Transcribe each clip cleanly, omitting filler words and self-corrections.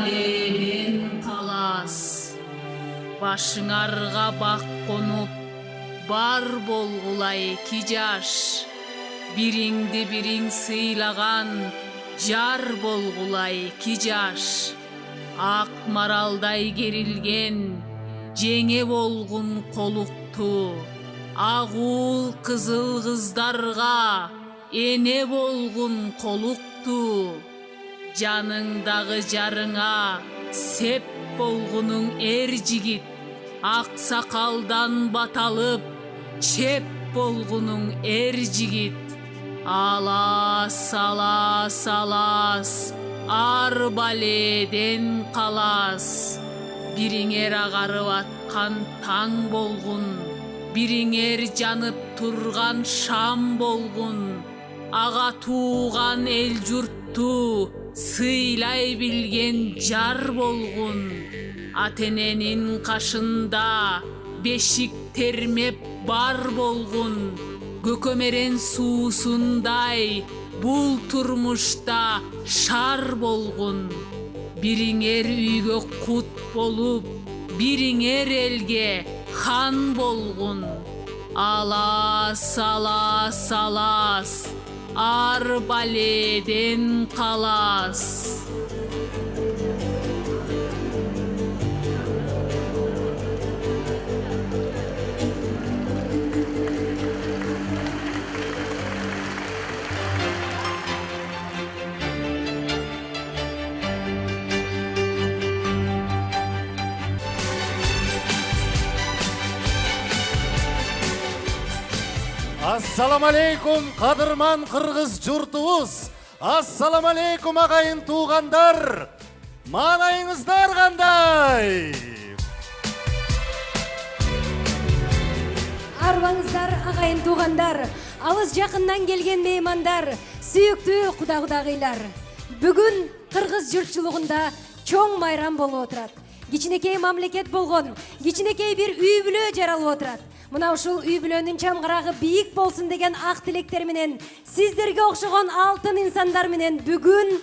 баледен калас. Башыңарга бак конуп, бар болгула эки жаш. Бириңди бириң сыйлаган, жар болгула эки жаш. Ак маралдай керилген, жеңе болгун колукту. Агул кызыл кыздарга, эне болгун колукту. Жаныңдагы жарыңа сеп болгунуң жигит. Ак сакалдан баталып, чеп болгунуң жигит. Алас, алас, алас, ар баледен калас. Бириңер агарып аткан таң болгун, бириңер жанып турган шам болгун. Ага тууган эл журтту сыйлай билген жар болгун. Ата-эненин кашында бешик термеп бар болгун. Көкөмерен суусундай бул турмушта шар болгун. Бириңер үйгө кут болуп, бириңер элге хан болгун. Алас, алас, алас, ар баледен калас. Ассаламу алейкум, кадырман кыргыз журтубуз. Ассаламу алейкум, агайын туугандар. Маанайыңыздар кандай? Арбаңыздар, агайын туугандар, алыс жакындан келген меймандар, сүйүктүү кудагыйлар. Бүгүн кыргыз журтчулугунда чоң майрам болуп отурат. Кичинекей мамлекет болгон, кичинекей бир үй бүлө жаралып отурат. Мына ушул үй бүлөнүн чамгырагы бийик болсун деген ак тилектер менен, сиздерге окшогон алтын инсандар менен бүгүн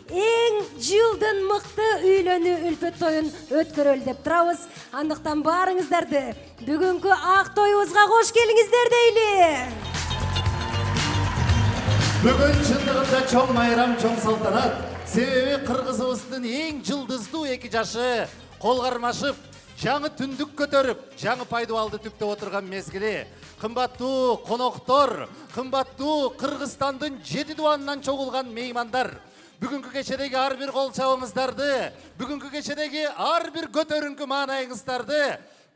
эң жылдын мыкты үйлөнүү үлпөт тоюн өткөрөлү деп турабыз. Андыктан баарыңыздарды бүгүнкү ак тоюбузга кош келиңиздер дейли. Бүгүн чындыгында чоң майрам, чоң салтанат. Себеби кыргызыбыздын эң жылдыздуу эки жашы кол кармашып, жаңы түндүк көтөрүп, жаңы пайдубалды түптөп отурган мезгили. Кымбаттуу коноктор, кымбаттуу Кыргызстандын 7 дубанынан чогулган меймандар. Бүгүнкү кечедеги ар бир кол чабыңыздарды, бүгүнкү кечедеги ар бир көтөрүңкү маанайыңыздарды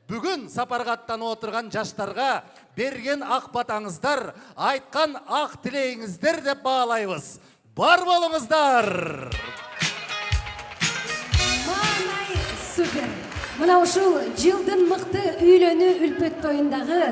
бүгүн сапарга аттанып отурган жаштарга берген ак батаңыздар, айткан ак тилегиңиздер деп баалайбыз. Бар болуңуздар. Маанай супер. Мына ушул жылдын мыкты үйлөнүү үлпөт тоюндагы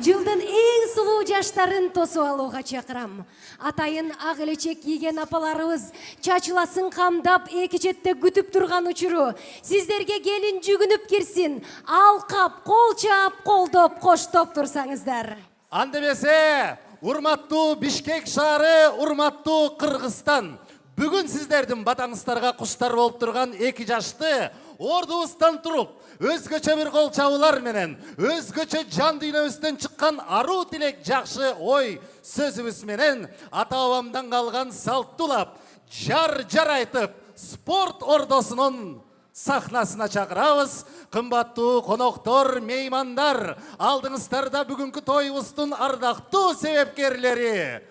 жылдын эң сулуу жаштарын тосуп алууга чакырам. Атайын ак элечек кийген апаларыбыз чачыласын камдап эки четте күтүп турган учуру сиздерге келин жүгүнүп кирсин, алкап, кол чаап, колдоп, коштоп турсаңыздар. Андемесе, урматтуу Бишкек шаары, урматтуу Кыргызстан. Бүгүн сиздердин батаңыздарга куштар болуп турган эки жашты ордубуздан туруп, өзгөчө бир кол чабуулар менен, өзгөчө жан дүйнөбүздөн чыккан аруу тилек жакшы ой сөзүбүз менен ата бабамдан калган салттуулап, жар айтып, спорт ордосунун сахнасына чакырабыз. Кымбаттуу коноктор, меймандар, алдыңыздарда бүгүнкү тоюбуздун ардактуу себепкерлери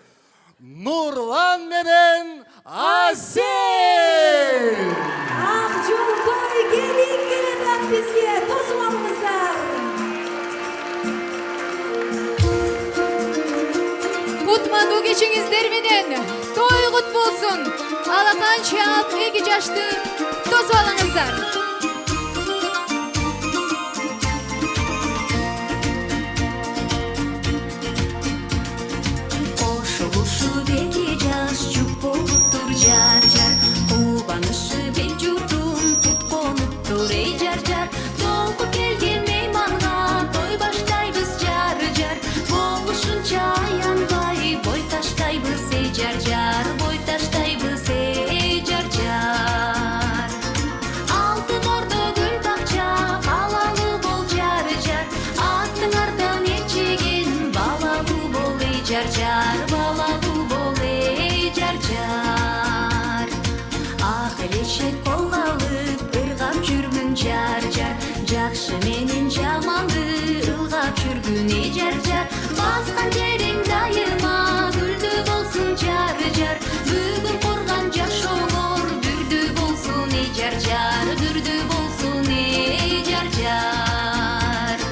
Нурлан менен Асел! Ак жол той келин келет бизге, тосуп алыңыздар. Кутмандуу кечиңиздер менен той кут болсун. Алакан чаап эки жашты тосуп алыңыздар. Jar-jar, ubanışı bel jurtum, tut konup tur ey jar-jar. Dolku kelgen meymanга, toy baştayбыз jar-jar. Болушунча аянбай, бой таштайбыз ey jar-jar, бой таштайбыз ey jar-jar. келинчек колго алып ыргап жүргүн жар жар жакшы менен жаманды ылгап жүргүн эй жар жар баскан жериң дайыма гүлдүү болсун жар жар бүгүн курган жашооңор бүрдүү болсун эй жар жар бүрдүү болсун эй жар жар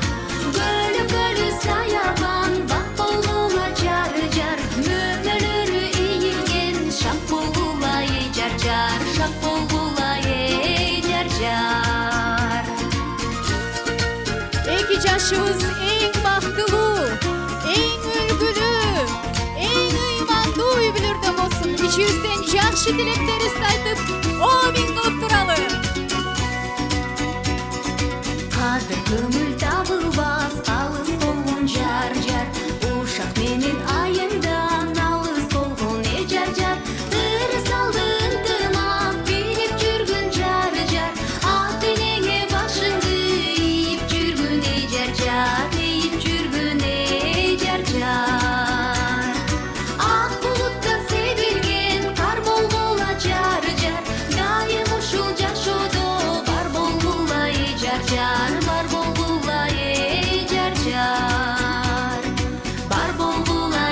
көлү көлү саябан бак болгула жар жар мөмөлөрү ийилген шак болгула эй жар жар шак болгула эй жар жар эки жашыбыз эң бактылуу, эң үлгүлүү, эң ыймандуу үй бүлөрдөн болсун. Ичибизден жакшы тилектерибизди айтып, оомин кылып туралы. кадыр көңүл табылбас алыс болгон жар жар ушак менен айыңдан алыс болгон эй жар жар ырыс алды ынтымак бийлеп жүргүн жар жар ак энеңе башыңды ийип жүргүн эй жар жар ийип жүргүн эй жар жар ак булуттан себилген кар болгула жар жар дайым ушул жашоодо бар болгула эй жар жар бар болгула эй жар жар бар болгула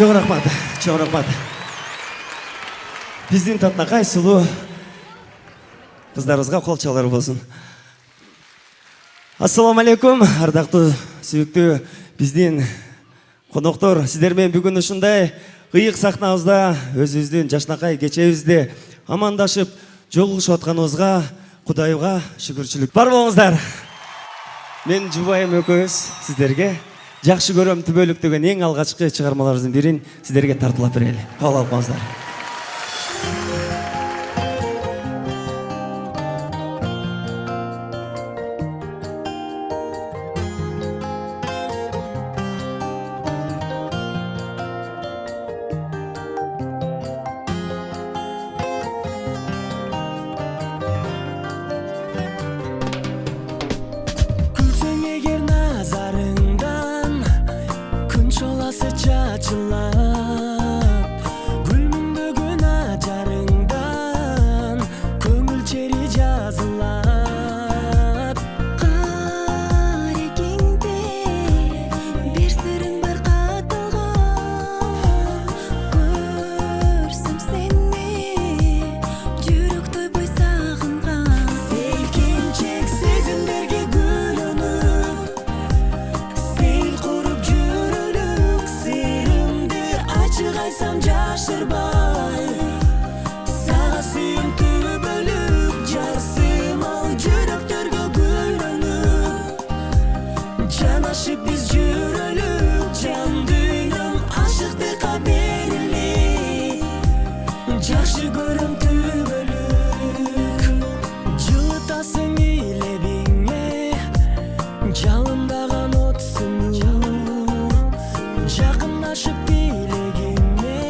Чоң рахмат. Биздин татынакай сулуу кыздарыбызга кол чалар болсун. Ассаламу алейкум, ардактуу сүйүктүү биздин коноктор. Сиздер менен бүгүн ушундай ыйык сахнабызда өзүбүздүн жашнакай кечебизди амандашып жолугушуп атканыбызга Кудайга шүгүрчүлүк. Бар болуңуздар. Мен жубайым экөөбүз сиздерге жакшы көрөм түбөлүк деген эң алгачкы чыгармаларыбыздын бирин сиздерге тартуулап берели. Кабыл алып коңуздар. Күлсең егер назарыңдан күн шоласы чачылат, гүлмүң бүгүн ажарыңдан көңүл чери жазылат. Карекеңде бир сырың бар катылган, көрсөм сени жүрөк тойбой сагынган. Селкинчек сезимдерге гүлөнүп, сел куруп жүрөлүк, сыйрымды ачык айтсам жашырбай. Сага сүйүмтүү бөлүк, жасым ал жүрөктөргө гүлөнүп, жанашып биз жүрөлүк, жан дүйнөм ашыктыкка берилик, жакшы көрөм түбөлүк. Жылытасың илебиңе жалындаган отсың, жакындашып тилегиңе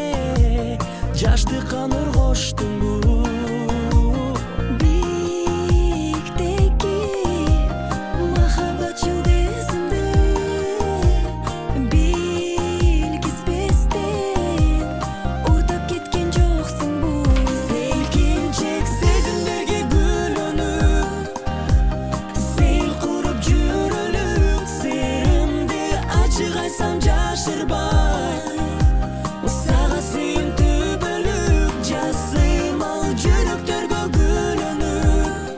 жаштыкка нур коштуң. Биктеги махаббат жылдызыңды билгизбестен утап кеткен жоксуң бу. Селкинчек сезимдерге гүлөнүп, сел куруп жүрөлүк, сыйрымды ачык айтсам жашырбай. Сага сүйүмтүү бөлүк, жасым ал жүрөктөргө гүлөнүп,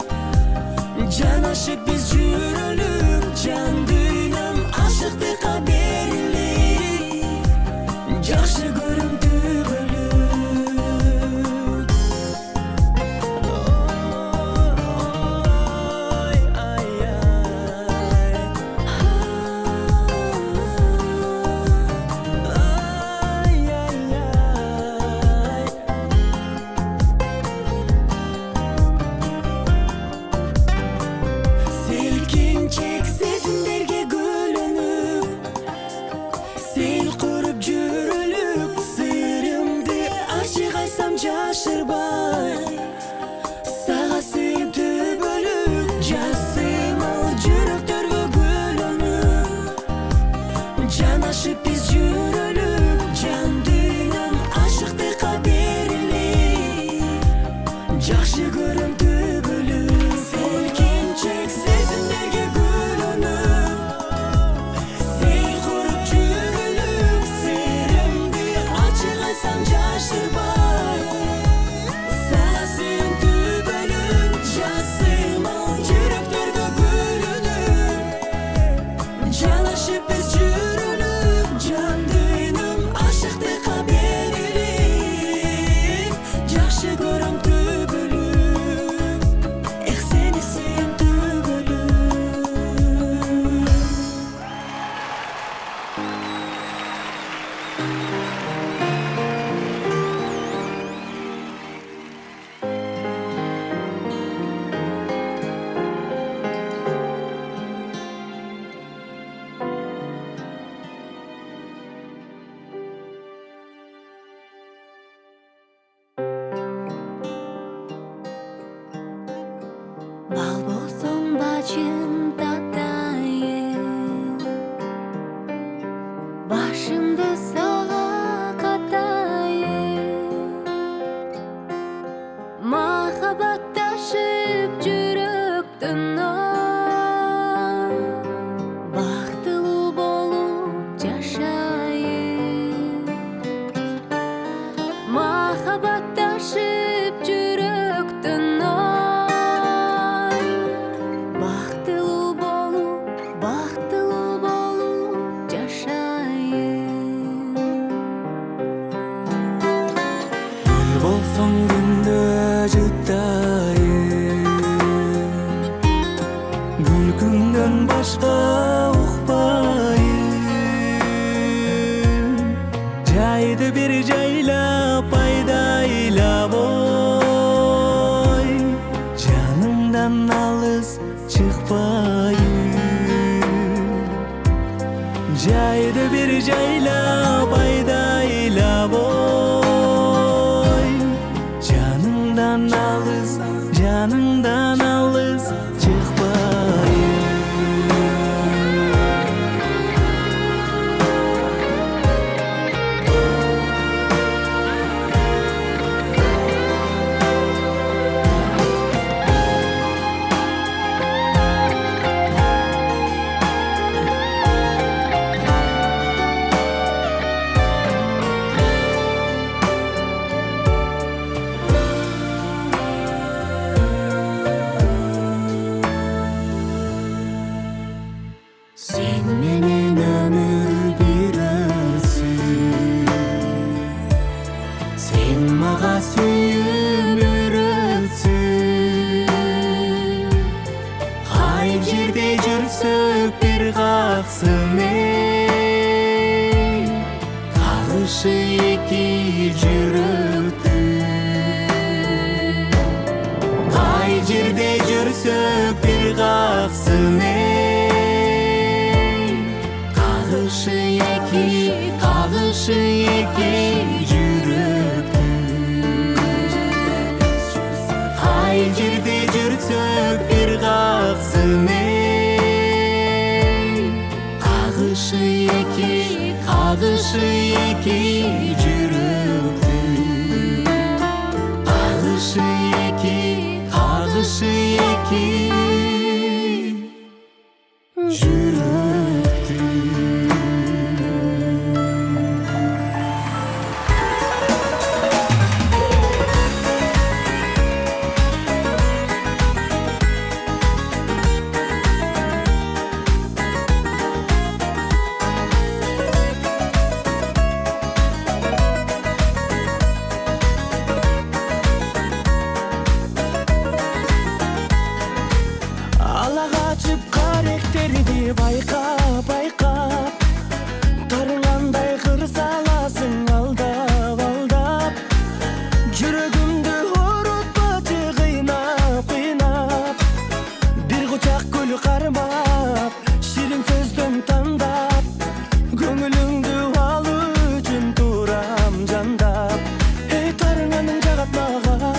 жанашып биз жүрөлүк, жан дүйнөм ашыктыкка берилик, жакшы көрөм түбөлүк. Ой, ай, Селкинчек сезимдерге гүлөнүп, сел куруп жүрөлүк, сыйрымды ачык айтсам жашырбай. Сага сүйүмтүү бөлүк, жасым ал жүрөктөргө гүлөнүп, жанашып биз жүрөлүк, жан дүйнөм ашыктыкка берилик, жакшы көрөм түбөлүк. Селкинчек сезимдерге гүлөнүп, сел куруп жүрөлүк, сыйрымды ачык айтсам жашырбай. Сага сүйүмтүү бөлүк, жасым ал жүрөктөргө гүлөнүп, жанашып биз жүрөлүк, жан дүйнөм ашыктыкка берилик, жакшы көрөм түбөлүк. Эх, сени сүйүм түбөлүк. Бал болсоң бачым татайын, башымды сага катайын. Махаббатташып жүрөктөн бактылуу болуп жашайын. чыкпайын. Жайды бир жайлап айдайлап ой, жаныңдан алыс чыкпайын. Sen menen ömür bir ötsün, sen maga sүйүмүр ötsün. Кай жерде жүрсөк бир каксын эй, кагышы эки жүрөктүн. Кай жерде жүрсөк бир каксын эй, Kağışı iki жүрөктүн. Кай жерде жүрсөк бир каксын эй, кагышы эки жүрөктүн. Кагышы эки жүрөктүн. Ала качып каректерди байкап, тарынгандай кыр саласың алдап. Жүрөгүмдү орутпачы кыйнап, бир кучак гүл кармап, ширин сөздөн тандап, көңүлүңдү алуу үчүн турам жандап. Эй тарыңаның жагат мага,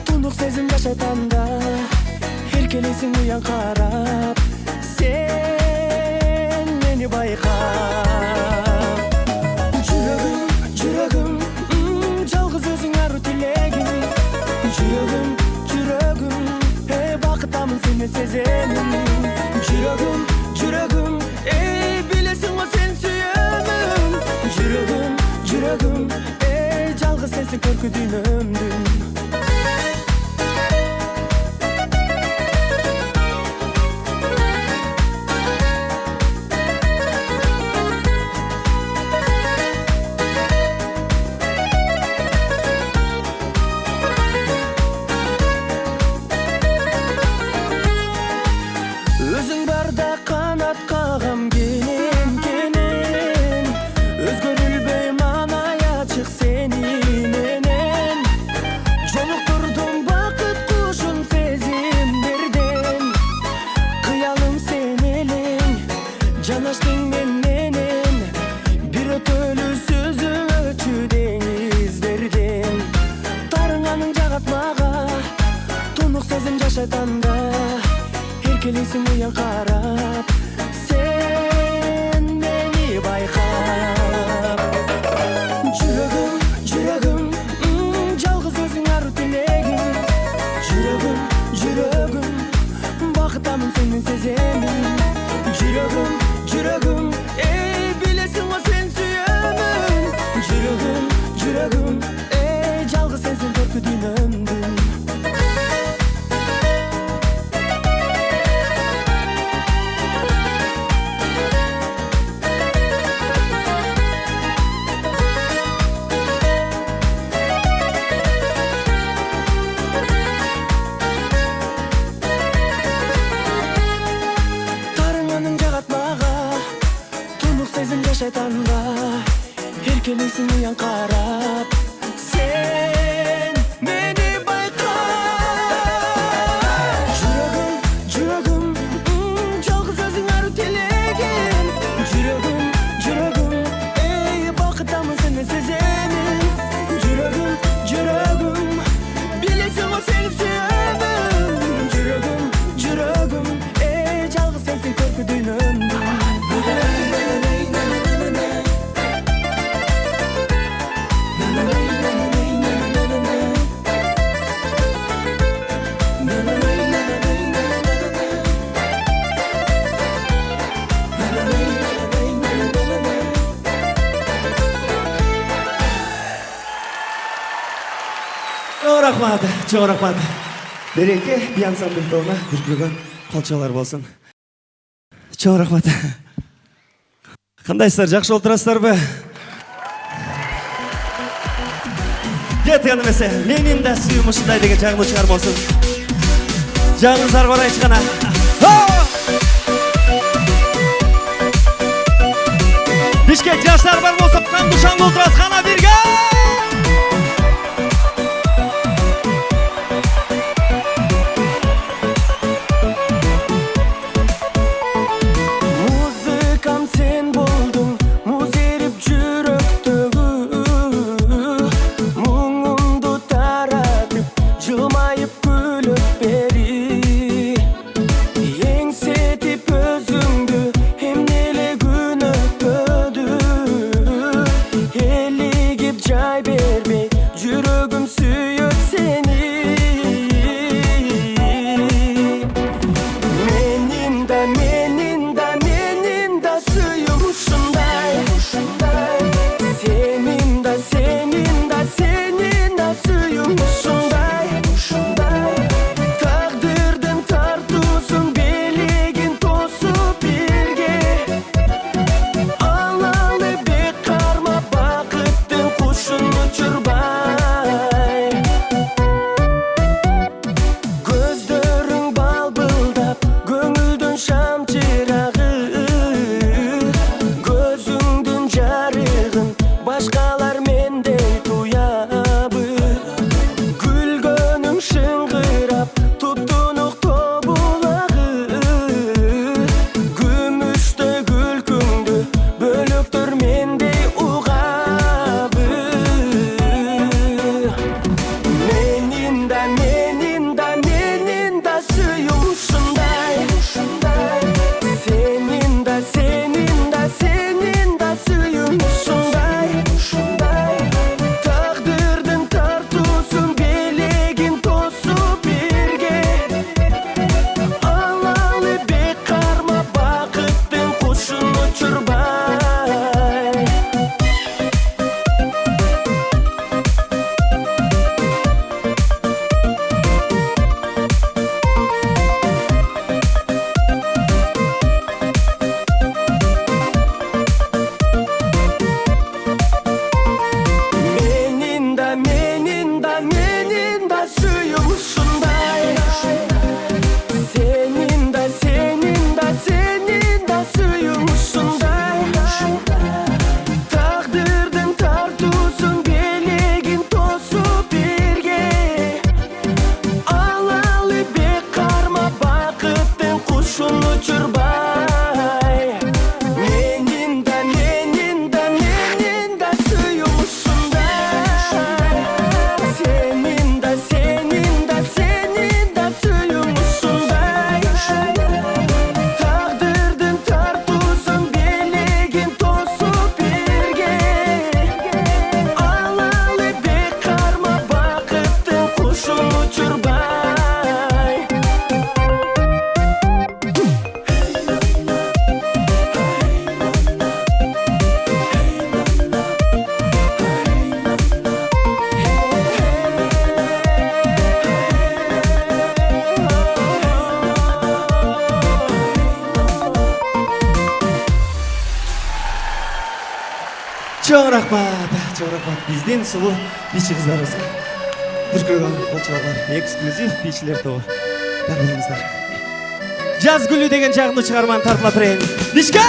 тунук сезим жашайт анда. Erkelesin uyan karap, sen beni baykap. Жүрөгүм, жалгыз өзүң ару тилегим. Жүрөгүм, бакытамын сени сеземин. Жүрөгүм, билесиң го сен сүйөмүн. Жүрөгүм, жалгыз сенсиң көркү дүйнөмдүн. Өзүң барда канат кагам кенен, өзгөрүлбөйм анай ачык сени менен. Жолуктурдум бакыт кушун сезимдерден, кыялым сен элең, жанаштың менен. Бир өтөлүү сөзүңөчү деңиздерден. Тарыңаның жагат мага, тунук сезим жашайт анда. Erkelesin uyan karap, sen beni baykap. Жүрөгүм, жалгыз өзүң ару тилегим. Жүрөгүм, бакытамын сени сеземин. Жүрөгүм, билесиң го сен сүйөмүн. Жүрөгүм, жалгыз сенсиң көркү дүйнөмдүн. Şaşaytanda erkelesin uyan karap, sen beni bayka. Жүрөгүм, чоң рахмат. Береке би ансамбль тобуна бүркүлгөн колчолор болсун. Чоң рахмат. Кандайсыздар, жакшы отурасыздарбы? Кеткен эмесе, менин да сүйүм ушундай деген жагымды чыгарма болсун. Жагыңыздар барайчы гана. Бишкек жаштар бар болсо, кандуу шаңды отурасыз, кана бирге. Музыкам сен болдуң, муз эрип жүрөктөгү. Муңумду таратып, жылмайып күлүп бери. Эңсетип өзүңдү, эмнеле күн өтпөдү. Элигип жай бербей, жүрөгүм сүйөт сени. Менин да сүйүм ушундай. Сенин да сүйүм ушундай. Тагдырдын тартуусун белегин тосуп бирге. Алалы бек карма бакыттын кушун учурбай. Көздөрүң балбылдап, көңүлдүн шам чырагы. Көзүңдүн жарыгын башкалар мендей туябы. Күлгөнүң шыңгырап, туттунук тобулагы. Күмүштөй күлкүңдү бөлөктөр мендей угабы. Менин да сүйүм ушундай. Сенин да сүйүм ушундай. Тагдырдын тартуусун белегин тосуп бирге. Алалы бек карма бакыттын кушун учурбай. Менин да сүйүм ушундай. Сенин да сүйүм ушундай. Тагдырдын тартуусун белегин тосуп бирге. Алалы бек карма бакыттын кушун учурбай. Менин да сүйүм ушундай. Сенин да сүйүм ушундай. Тагдырдын тартуусун белегин тосуп бирге. Алалы бек карма бакыттын кушун учурбай. Чоң рахмат. Биздин сулуу бийчи кыздарыбызга бүркүлгөн колчолор, эксклюзив бийчилер тобу. Бар болуңуздар. Жаз гүлү деген жагымды чыгарманы тартыла турайын. Бишкек!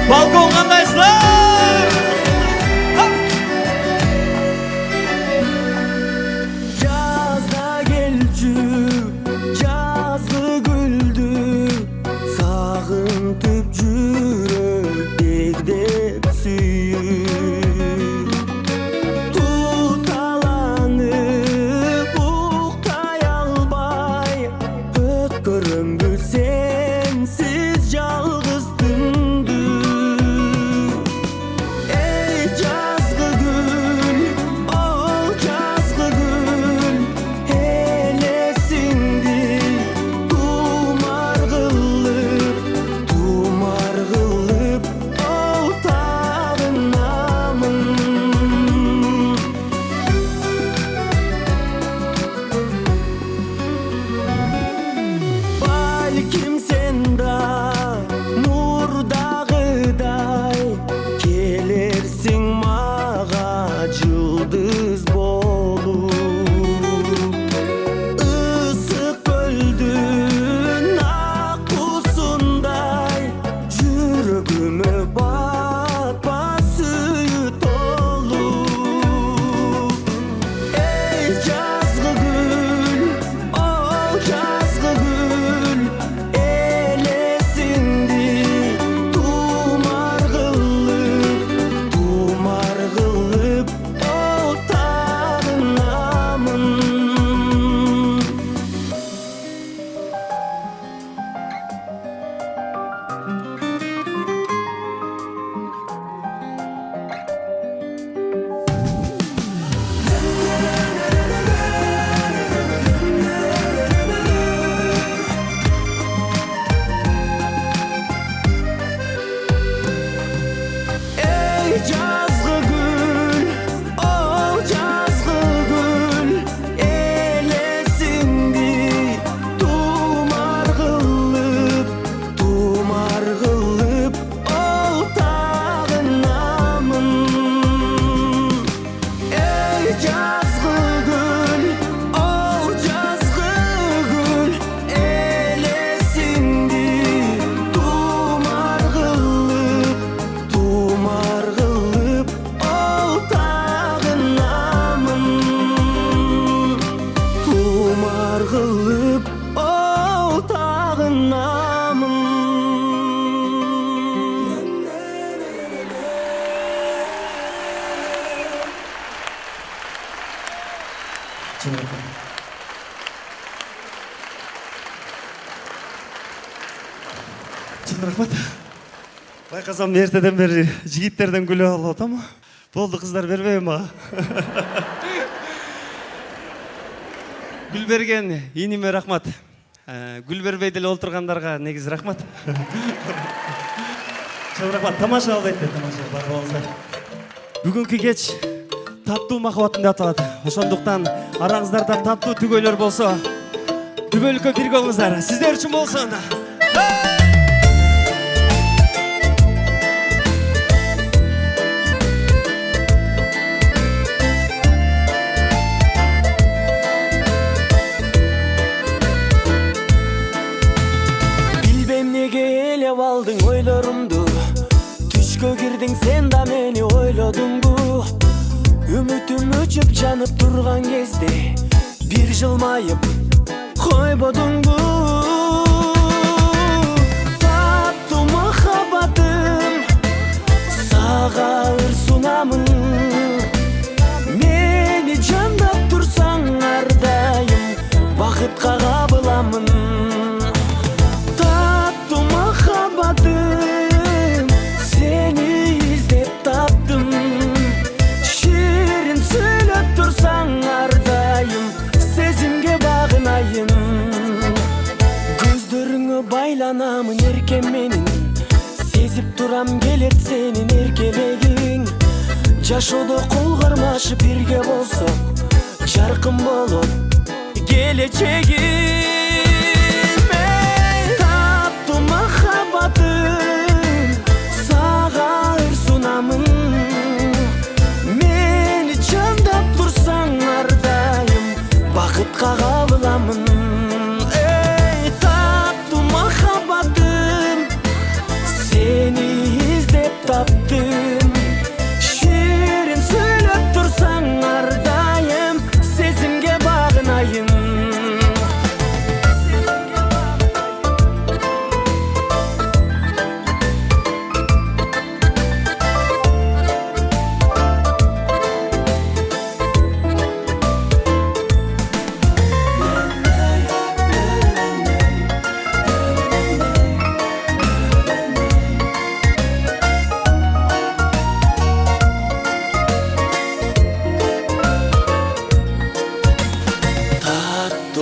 Балкон кандайсыздар? Жазда келчү, жазы гүлдү. Сагынтып жүрөк дегдеп сүйүп. Туталанып уктай албай, өткөрөмбү сенсиз жалгыз түндү. жалғыз болуп ысык көлдүн ак кусундай жүрөгүмө батпас сүйүү толу эй жазгы гүл ол жазгы гүл элесиңди тумар кылып ол тагынамын эй жазгы гүл ол жазгы гүл элесиңди тумар кылып ол тагынамын эй жазгы гүл ол жазгы гүл элесиңди тумар кылып ол тагынамын тумар кылып ол тагынамын Чын рахмат. Байкасам эртеден бери жигиттерден күлүп алып атам. Болду кыздар бербейм мага. Гүл берген иниме рахмат. Гүл бербей деле олтургандарга негизи рахмат. Чын рахмат. Тамаша болду айтты, тамаша бар болсо. Бүгүнкү кеч таттуу махабаттын деп аталат. Ошондуктан араңыздарда таттуу түгөйлөр болсо, түбөлүккө бирге болуңуздар. Сиздер үчүн болсун. Билбейм неге элеп алдың ойлорумду түшкө кирдиң сен да мени ойлодуңбу үмүтүм өчүп жанып турган кезде бир жылмайып койбодуңбу таттуу махаббатым сага ыр сунамын мени жандап турсаң ар дайым бакытка кабыламын таттуу махаббатым сени издеп таптым ширин сүйлөп турсаң ар дайым сезимге багынайын көздөрүңө байланамын эрке менин сезип турам келет сенин эркелегиң жашоодо кол кармашып бирге болсок жаркын болот келечегим таттуу махаббатым сага ыр сунамын мени жандап турсаң ар дайым бакытка кабыламын эй таттуу махаббатым сени издеп таптым ширин сүйлөп турсаң ар дайым сезимге багынайын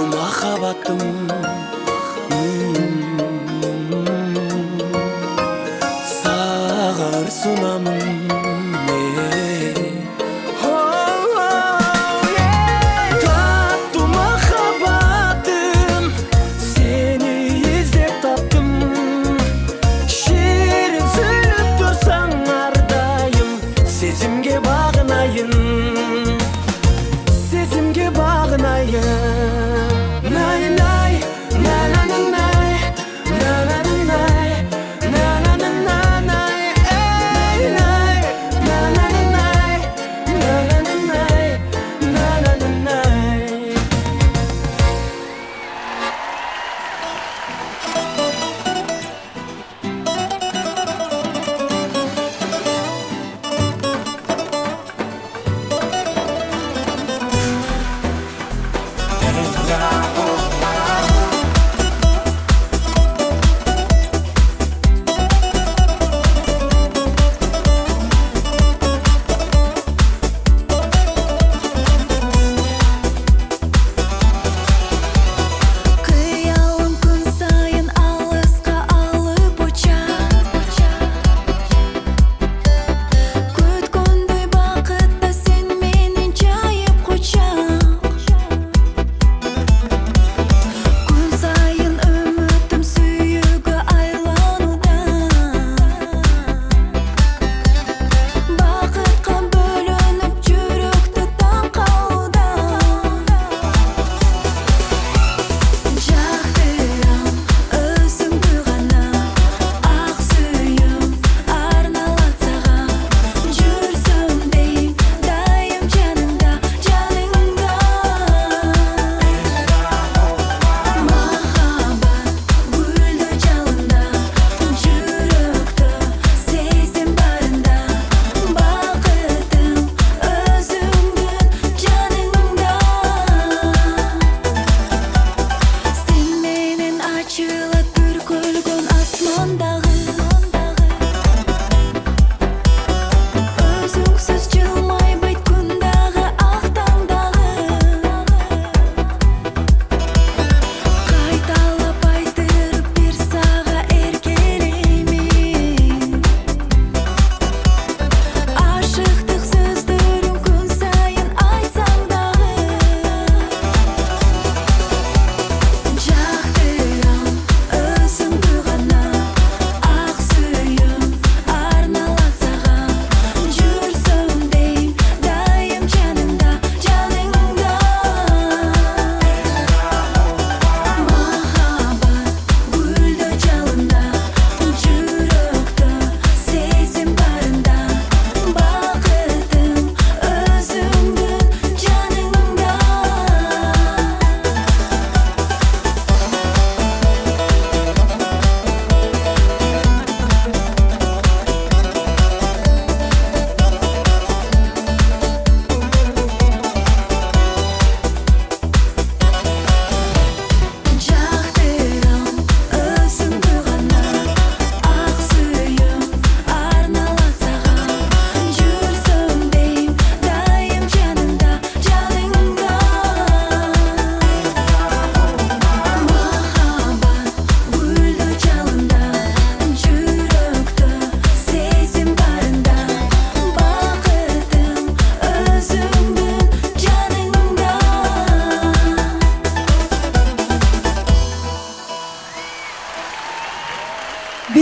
махаббатым сага ыр сунамын таттуу махаббатым сени издеп таптым ширин сүйлөп турсаң ар дайым сезимге багынайын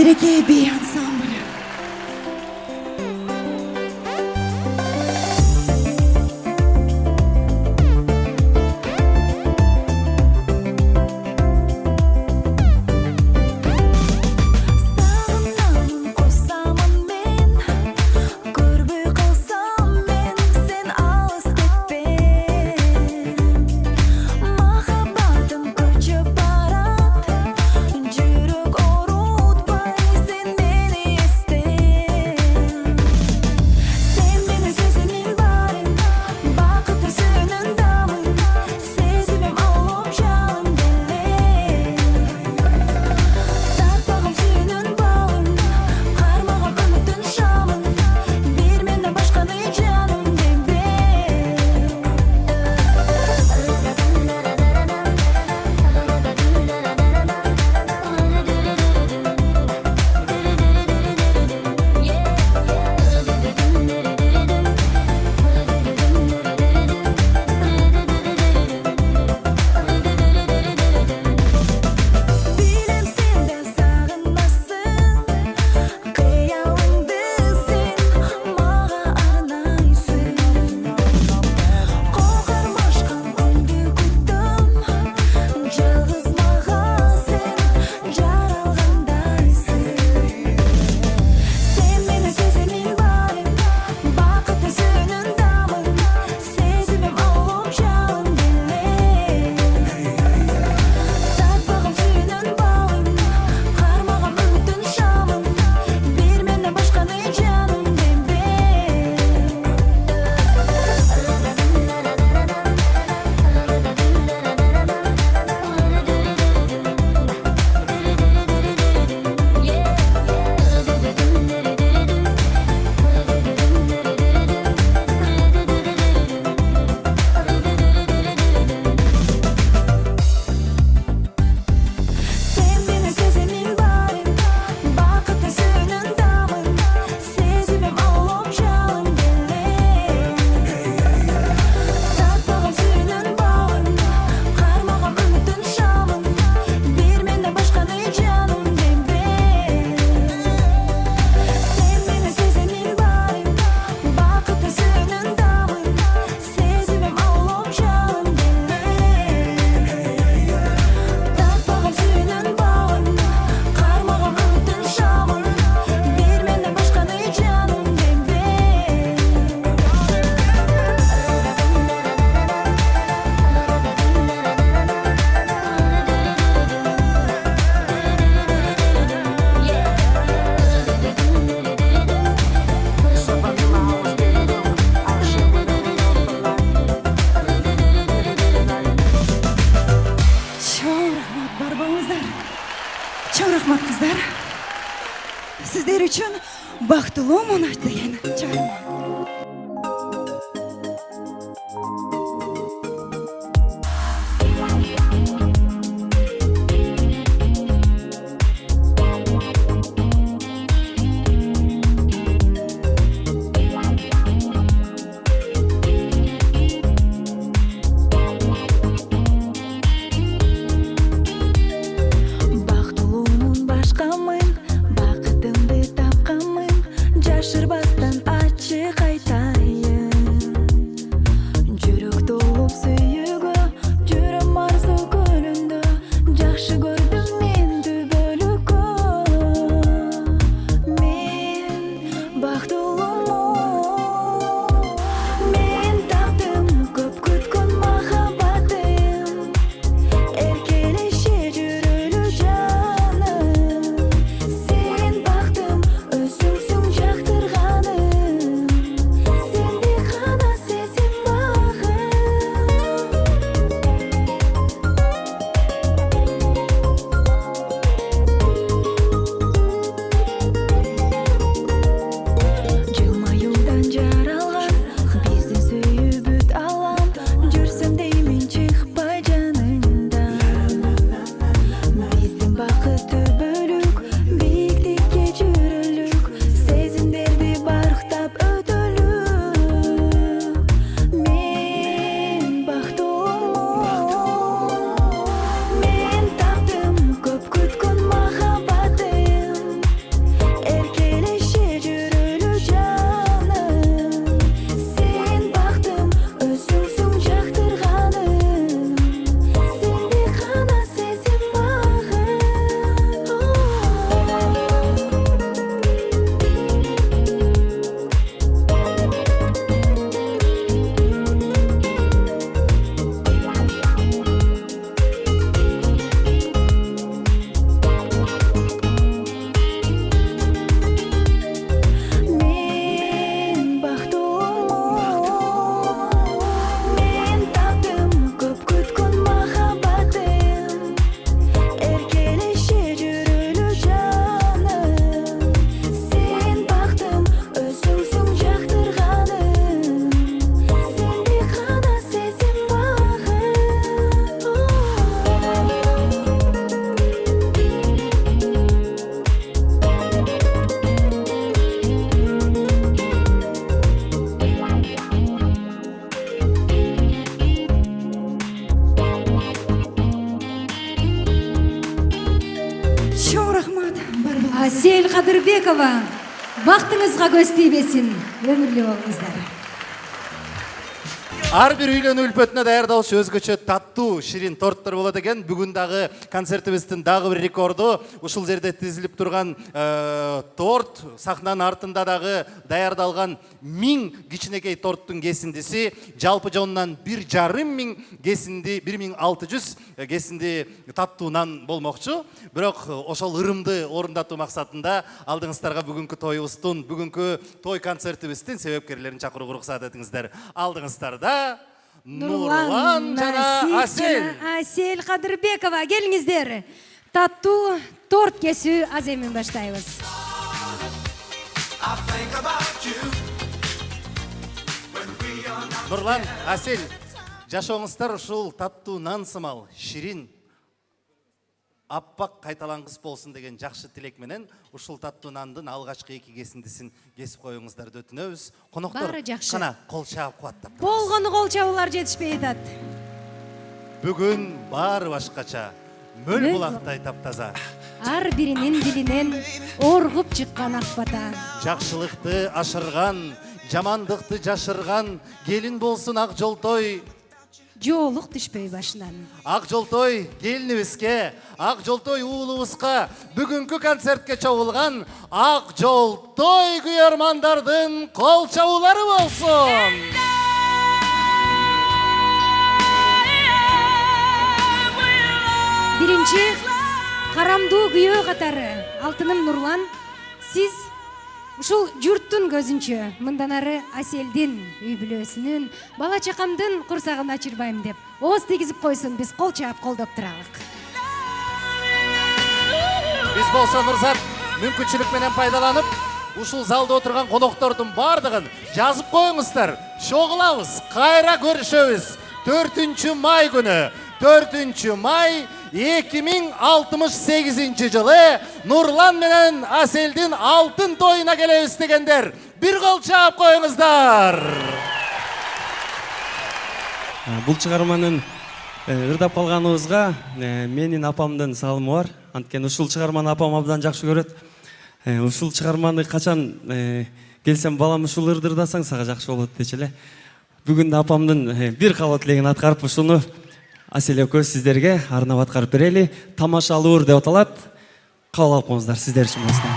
Береке би ансамбль. Сағынамын қосамын мен, көрбей қалсам мен, сен алыс кетпе. Махаббатым көшіп барат, жүрек ауыртпай сен мені есте. Сен мені сезіммен барым, бақытты сөнін дамын, сезімім алып жалын беле. Тартпағым сүйінің балын, қармағым үміттің шамын, бер мені башқаны жаным дембе. Білем сен де сағынасың, қиялыңды сен маға арнайсың. Қоқармашқан күнді күттім, жалғыз маға сен жаралғандайсың. Сен мені сезіммен барым, бақытты сөнін дамын, сезімім алып жалын беле. Тартпағым сүйінің балын, қармағым үміттің шамын, бер мені башқаны жаным дембе. Сен мені сезіммен барым, бақытты сөнін дамын, сезімім алып жалын беле. Тартпағым сүйінің балын, қармағым үміттің шамын, бер мені башқаны жаным дембе. Сен мені сезіммен барым, бақытты сөнін дамын, сезімім алып жалын беле. Тартпағым сүйінің балын, қармағым үміттің шамын, бер мені башқаны жаным дембе. Чоу рахмат, бар болыңыздар. Чоу рахмат, қыздар. Сіздер үшін бақыттылымын деген чоу. Бақыттылымын башқамын, бақытымды тапқанмын, жашырбастан ачы қайтайын. Жүрек толы Асель Кадырбекова, бактыңызга көз тийбесин, өмүрлүү болуңуздар. Ар бир үйлөнүү үлпөтүнө даярдалуучу өзгөчө таттуу ширин торттор болот экен. Бүгүн дагы концертибиздин дагы бир рекорду ушул жерде тизилип турган торт, сахнанын артында дагы даярдалган 1000 кичинекей торттун кесиндиси, жалпы жонунан 1,5 кесинди, 1600 кесинди таттуу нан болмокчу. Бирок ошол ырымды орундатуу максатында алдыңыздарга бүгүнкү тоюбуздун, бүгүнкү той концертибиздин себепкерлерин чакырууга уруксат этиңиздер. Алдыңыздарда Нурлан жана Асель. Асель Кадырбекова, келиңиздер. Таттуу торт кесүү аземин баштайбыз. Нурлан, Асель, жашооңуздар ушул таттуу нан сымал, ширин, аппак кайталангыс болсун деген жакшы тилек менен ушул таттуу нандын алгачкы 2 кесиндисин кесип коюңуздарды өтүнөбүз. Коноктор, Баары жакшы. кана кол чаап кубаттап. Болгону кол чабуулар жетишпей атат. Бүгүн баары башкача, мөл Мөл булактай таптаза. Ар биринин дилинен оргуп чыккан ак бата. Жакшылыкты ашырган, жамандыкты жашырган, келин болсун ак жолтой. Жоолук түшпөй башынан. Ак жолтой келинибизге, ак жолтой уулубузга, бүгүнкү концертке чогулган ак жолтой күйөрмандардын кол чабуулары болсун. Биринчи карамдуу күйөө катары Алтыным Нурлан, сиз ушул журттун көзүнчө мындан ары Аселдин үй бүлөсүнүн, бала чакамдын курсагын ачырбайм деп ооз тийгизип койсун, биз кол чаап колдоп туралык. Биз болсо мырзат мүмкүнчүлүк менен пайдаланып, ушул залда отурган коноктордун бардыгын жазып коюңуздар. Чогулабыз, кайра көрүшөбүз. 4 май күнү, 4 май 2068 жылы Нурлан менен Аселдин алтын тоюна келебиз дегендер. Бир кол чаап коюңуздар. Бул чыгарманын ырдап калганыбызга менин апамдын салымы бар. Анткени ушул чыгарманы апам абдан жакшы көрөт. Ушул чыгарманы качан келсем балам ушул ырдырдасаң сага жакшы болот дечи эле. Бүгүн апамдын бир калоо тилегин аткарып ушуну Асель экөө сиздерге арнап аткарып берели. Тамашалуу деп аталат. Кабыл алып коңуздар, сиздер үчүн болсун.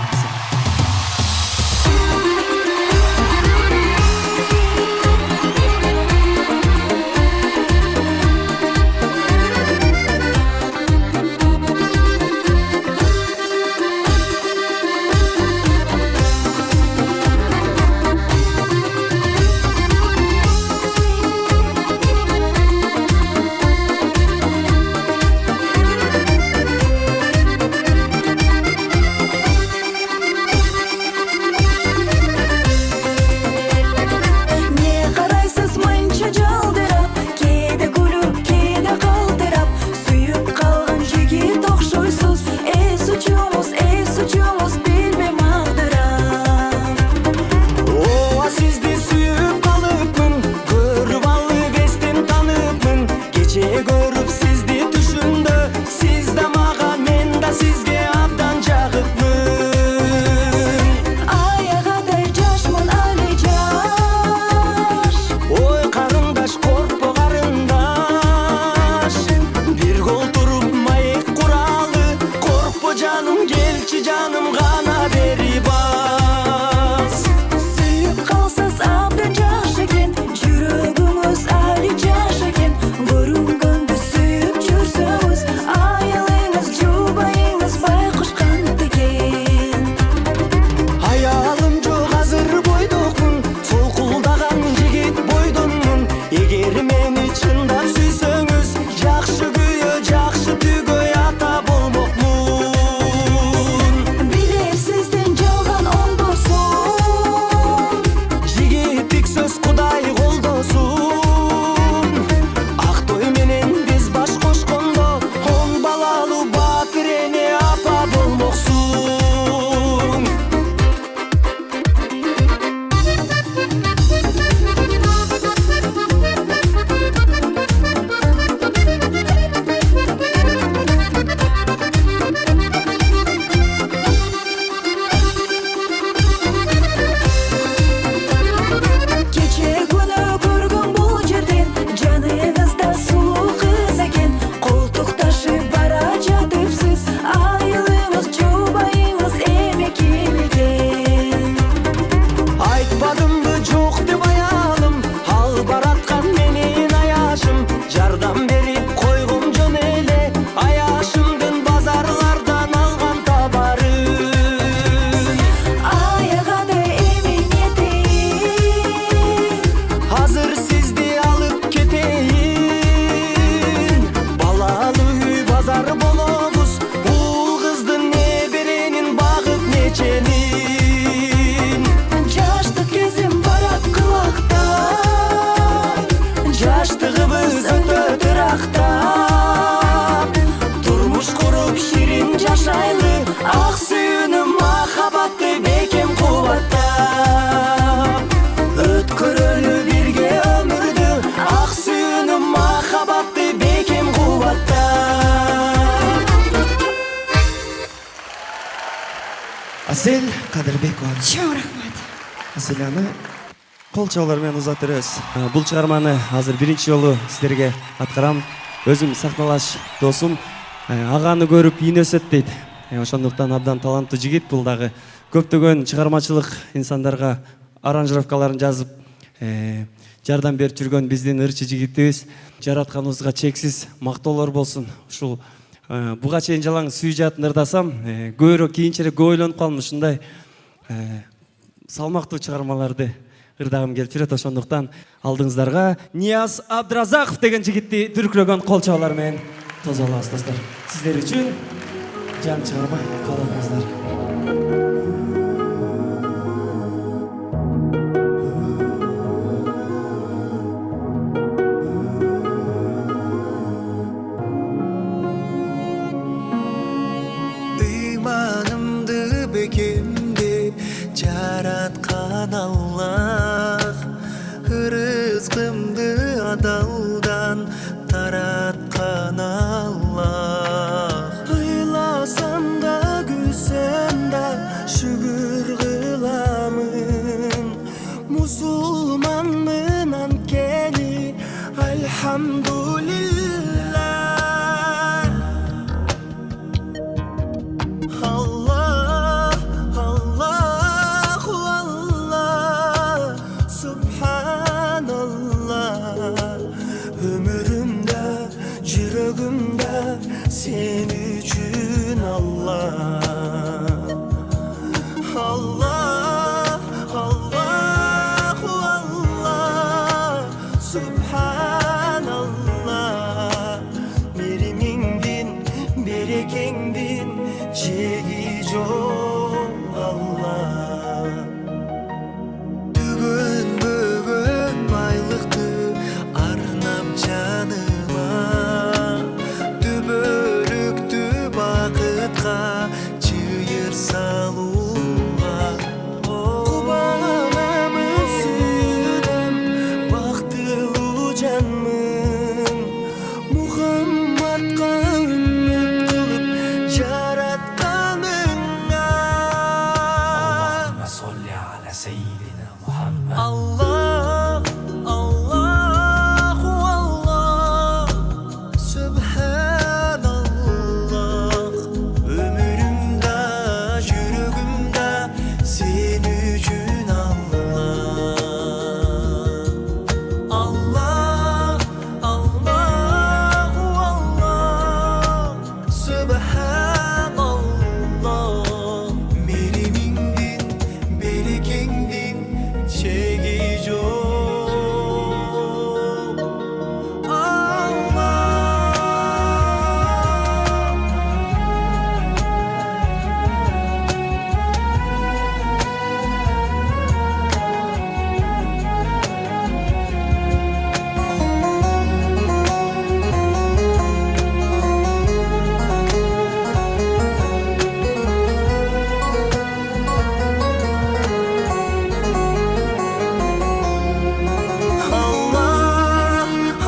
Асель Кадырбекова. Чоң рахмат. Аселяны кол чабуулар менен узатып беребиз. Бул чыгарманы азыр биринчи жолу сиздерге аткарам. Өзүм сахналаш досум аганы көрүп ийне өсөт дейт. Ошондуктан абдан таланттуу жигит. Бул дагы көптөгөн чыгармачылык инсандарга аранжировкаларын жазып жардам берип жүргөн биздин ырчы жигитибиз. Жаратканыбызга чексиз мактоолор болсун. Ушул буга чейин жалаң сюжатын ырдасам, көбүрөөк кийинчерээк көп ойлонуп калдым. Ушундай салмактуу чыгармаларды ырдагым келип жүрөт. Ошондуктан алдыңыздарга Нияз Абдыразаков деген жигитти дүркүрөгөн кол чабуулар менен тосо алабыз достор. Сиздер үчүн жан чыгармай калыңыздар. Ыйманымды бекемдеп жараткан Аллах, рызкымды адалдан тараткан Аллах. Ыйласам да күлсем да шүгүр кыламын, мусулманмын анткени альхамдулилла. Sen üçün Allah, Allah, Allah, Allah, Subhanallah. Merimingdin, berekengdin, çegi çok Allah. Tügün bugün maylıktı arnam canıma, çığır saluğa. Kubanamın sürem baktılı canmın, Muhammad'a ümmet kılıp jaratkanına. Allahümme salli ala seyyidina Muhammed. Allah, Allahu Allah, Subhanallah. Ömrümde, yüreğimde sen üçün Allah. Allah, Allahu Allah, Subhanallah. Merimingdin, berekengdin, çegi çok Allah. Allah,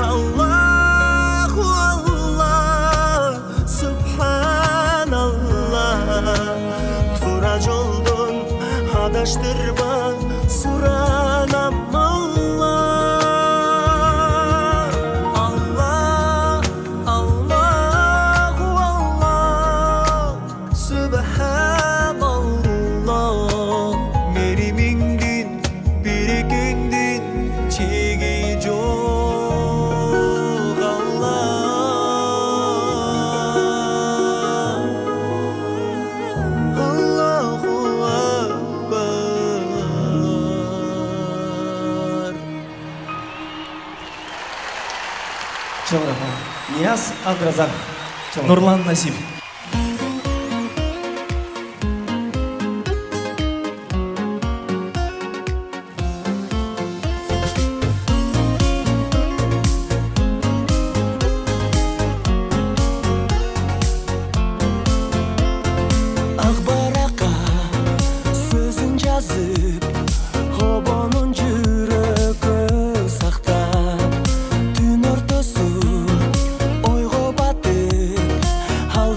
Allahu Allah, Subhanallah. Tura joldon adaştırma suranam Allah. Allah, Allahu Allah, Subhanallah. Merimingdin, berekengdin, çegi çok Allah. Allahu Akbar. Чоң рахмат. Нияз Абдыразаков. Нурлан Насип. Akbaraka sözün yazıp, obonun жүрөгө сактап, түн ортосу ойго батып, ал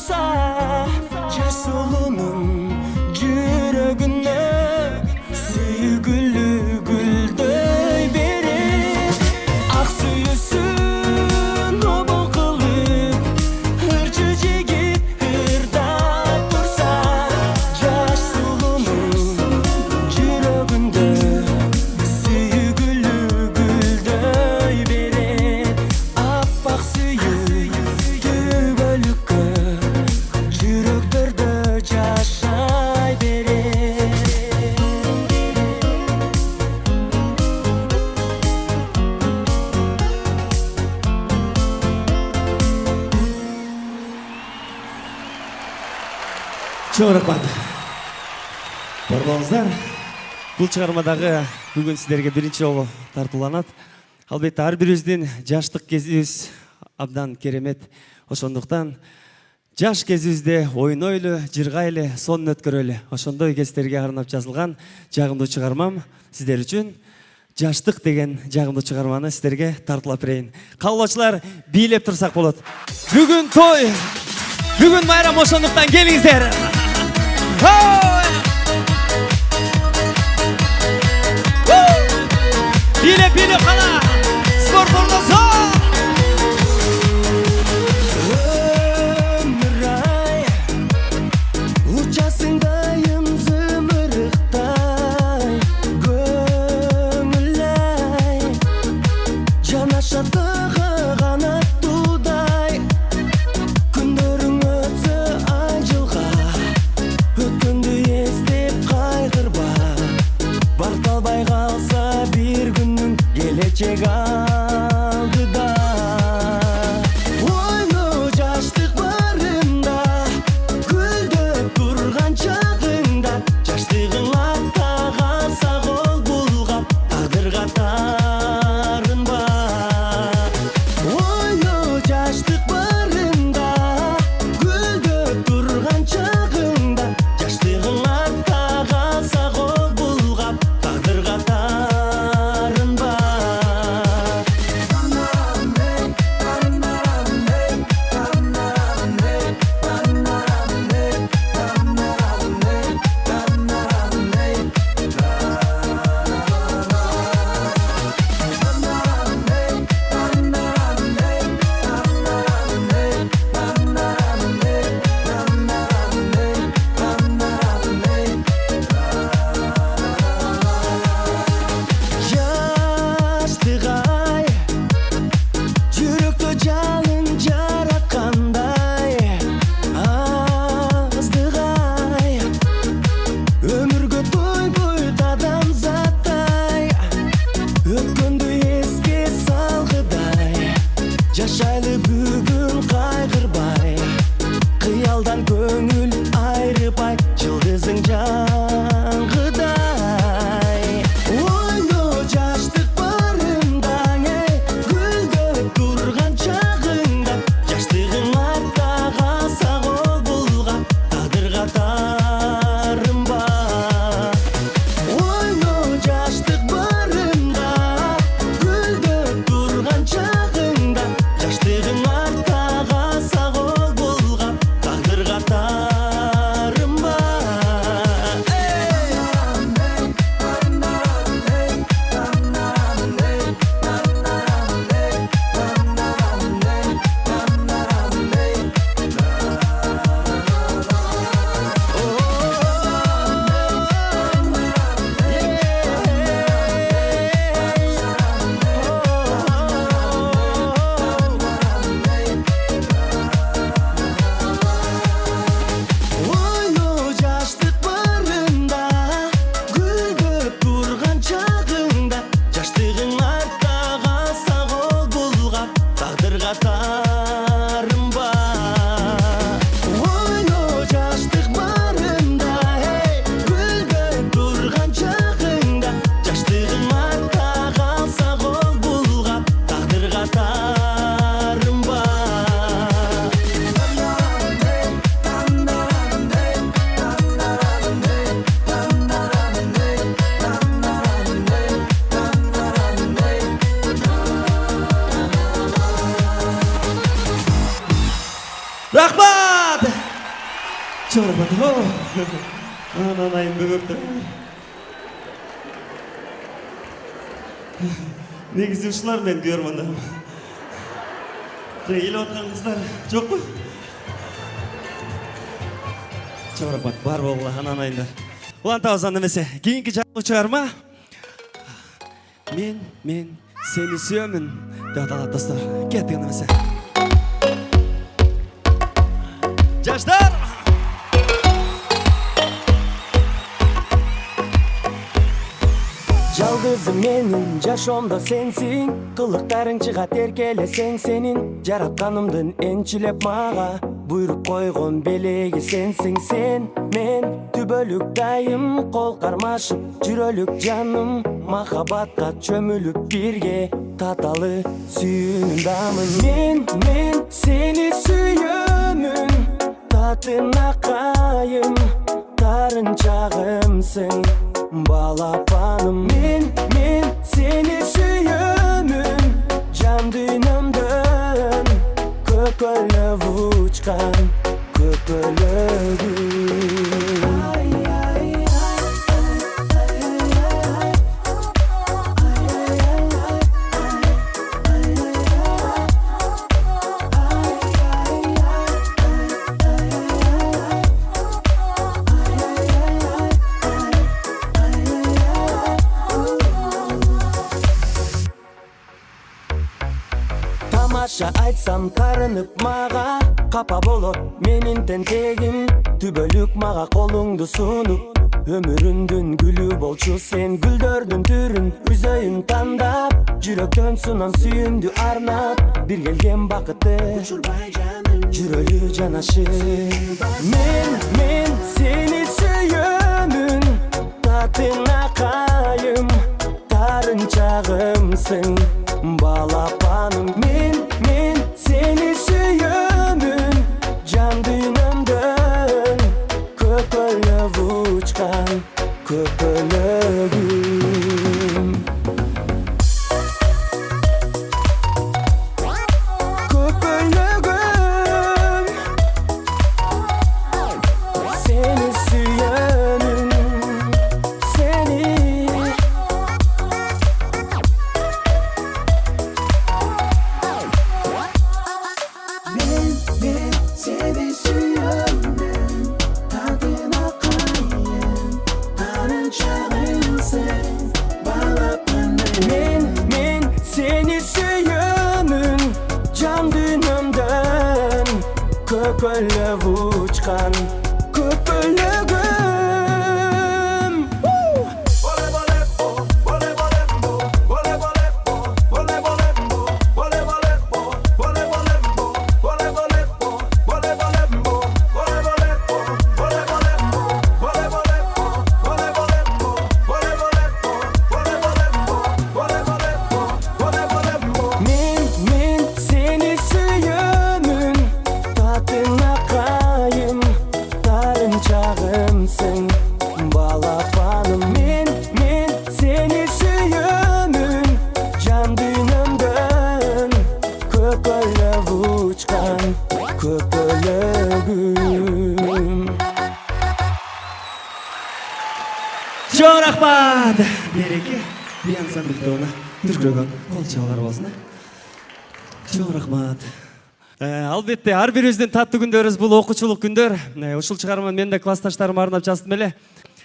турса жаш сулунун жүрөгүнө сүйгүлүү гүлдөй берет ак сүйүүсүн обол кылып ырчы жигит ырдап турса жаш сулунун жүрөгүндө сүйгүлүү гүлдөй берет аппак сүйүү түбөлүккө жүрөктөрдө жашай берет Чоң рахмат. Бар болуңуздар. Бул чыгармадагы бүгүн сиздерге биринчи жолу тартууланат. Албетте ар бирибиздин жаштык кезибиз абдан керемет. Ошондуктан жаш кезибизде ойнойлу, жыргайлы, сонун өткөрөлү. Ошондой кездерге арнап жазылган жагымдуу чыгармам сиздер үчүн жаштык деген жагымдуу чыгарманы сиздерге тартуулап берейин. Каалоочулар бийлеп турсак болот. Бүгүн той, бүгүн майрам, ошондуктан келиңиздер. Бийлеп кала. Спорт ордосу. өмүр-ай учасыңдайым зымырыктай көңүл-ай жанашаттыгы канаттуудай күндөрүң өтсө ай жылга өткөндү эстеп кайгырба бакталбай калса бир күнүң келечек алды Чоң рахмат. Анан айым бөгөктөр. Негизи ушулар мен көрмөндөрүм. Келип аткан кыздар жокпу? Чоң рахмат, бар болгула анан айымдар. Улантабыз анда эмесе. Кийинки жаңылык чыгарма. Мен сени сүйөмүн деп аталат достор. Кеттик анда эмесе. Жаштар! Жалгызым менин жашоомдо сенсиң, кылыктарың чыгат эркелесең сенин. Жаратканымдын энчилеп мага буйруп койгон белеги сенсиң сен. Мен түбөлүк дайым кол кармашып, жүрөлүк жаным махабатка чөмүлүп бирге таталы сүйүүнүндамын. Мен сени сүйөмүн, татына кайым, тарын чагымсың балапаным. Мен сени сүйөмүн, жан дүйнөмдөн көпөлөп учкан көпөлөгүм. Тамаша айтсам тарынып мага капа болот менин тентегим. Түбөлүк мага колуңду сунуп, өмүрүмдүн гүлү болчу сен. Гүлдөрдүн түрүн үзөйүн тандап, жүрөктөн сунан сүйүүмдү арнап. Бир келген бакытты жүрөлү жанашып. Мен сени сүйөмүн, татына кайым, тарын чагымсың балапаным. Мен сени сүйөмүн, жан дүйнөмдөн көпөлөп учкан көпөлөгүм. Көпөлөгүм, сени сүйөмүн, сени. Мен сени сүйөмүн, татына кайым, тарын чагымсың балапаным. Мен сени сүйөмүн, жан дүйнөмдөн көпөлөп учкан көпөлөгүм. Мен сени сүйөмүн, татына кайым, тарын чагымсың балапаным. Мен сени сүйөмүн, жан дүйнөмдөн көпөлөп учкан көпөлөгүм. Чоң рахмат. Береке, би ансамбль түркүрөгөн кол чабуулар болсун. Чоң рахмат. Албетте, ар бирибиздин таттуу күндөрүбүз бул окуучулук күндөр. Ушул чыгарманы мен да классташтарыма арнап жаздым эле.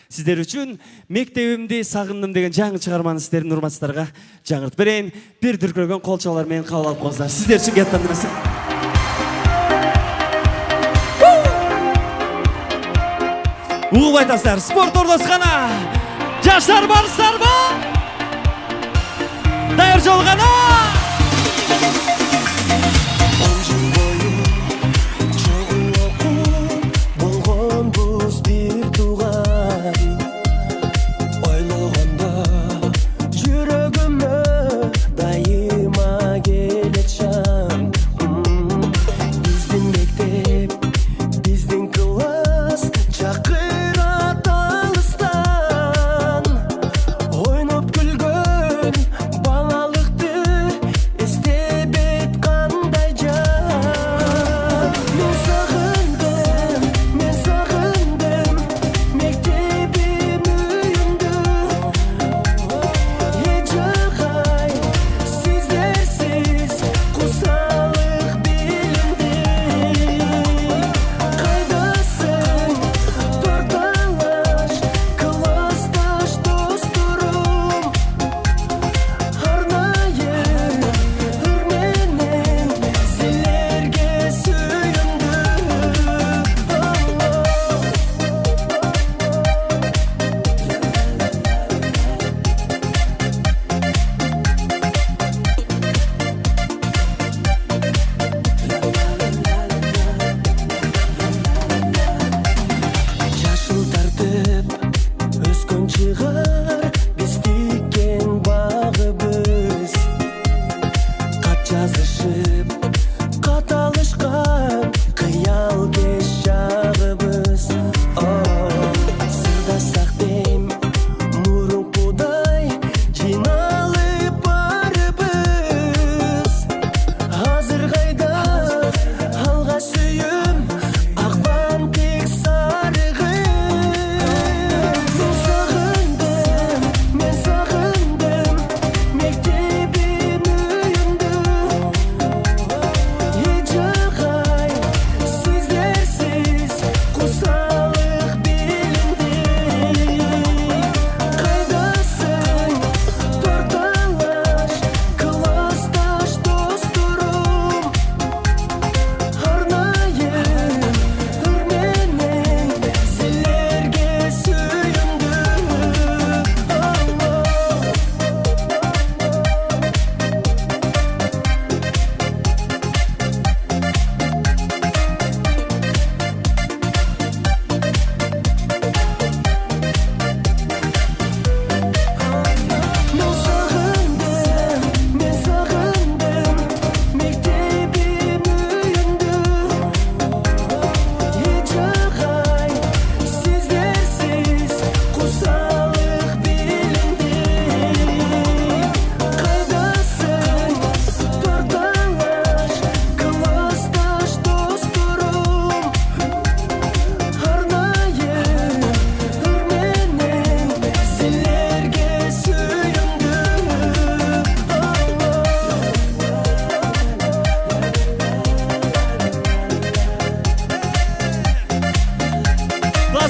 Сиздер үчүн мектебимди сагындым деген жаңы чыгарманы сиздердин урматсыздарга жаңыртып берейин. Бир дүркүрөгөн кол чабуулар менен кабыл алып коңуздар. Сиздер үчүн кеттим эмес. Угуп айтасыздар, спорт ордосхана. Жаштар барсыздарбы? Даяр жол гана. Болгонбуз бир тууган, ойлогондо жүрөгүмө дайыма келет жан. Биздин мектеп, биздин класс жакырат алыстан. Ойноп күлгөн балалыкты эстебей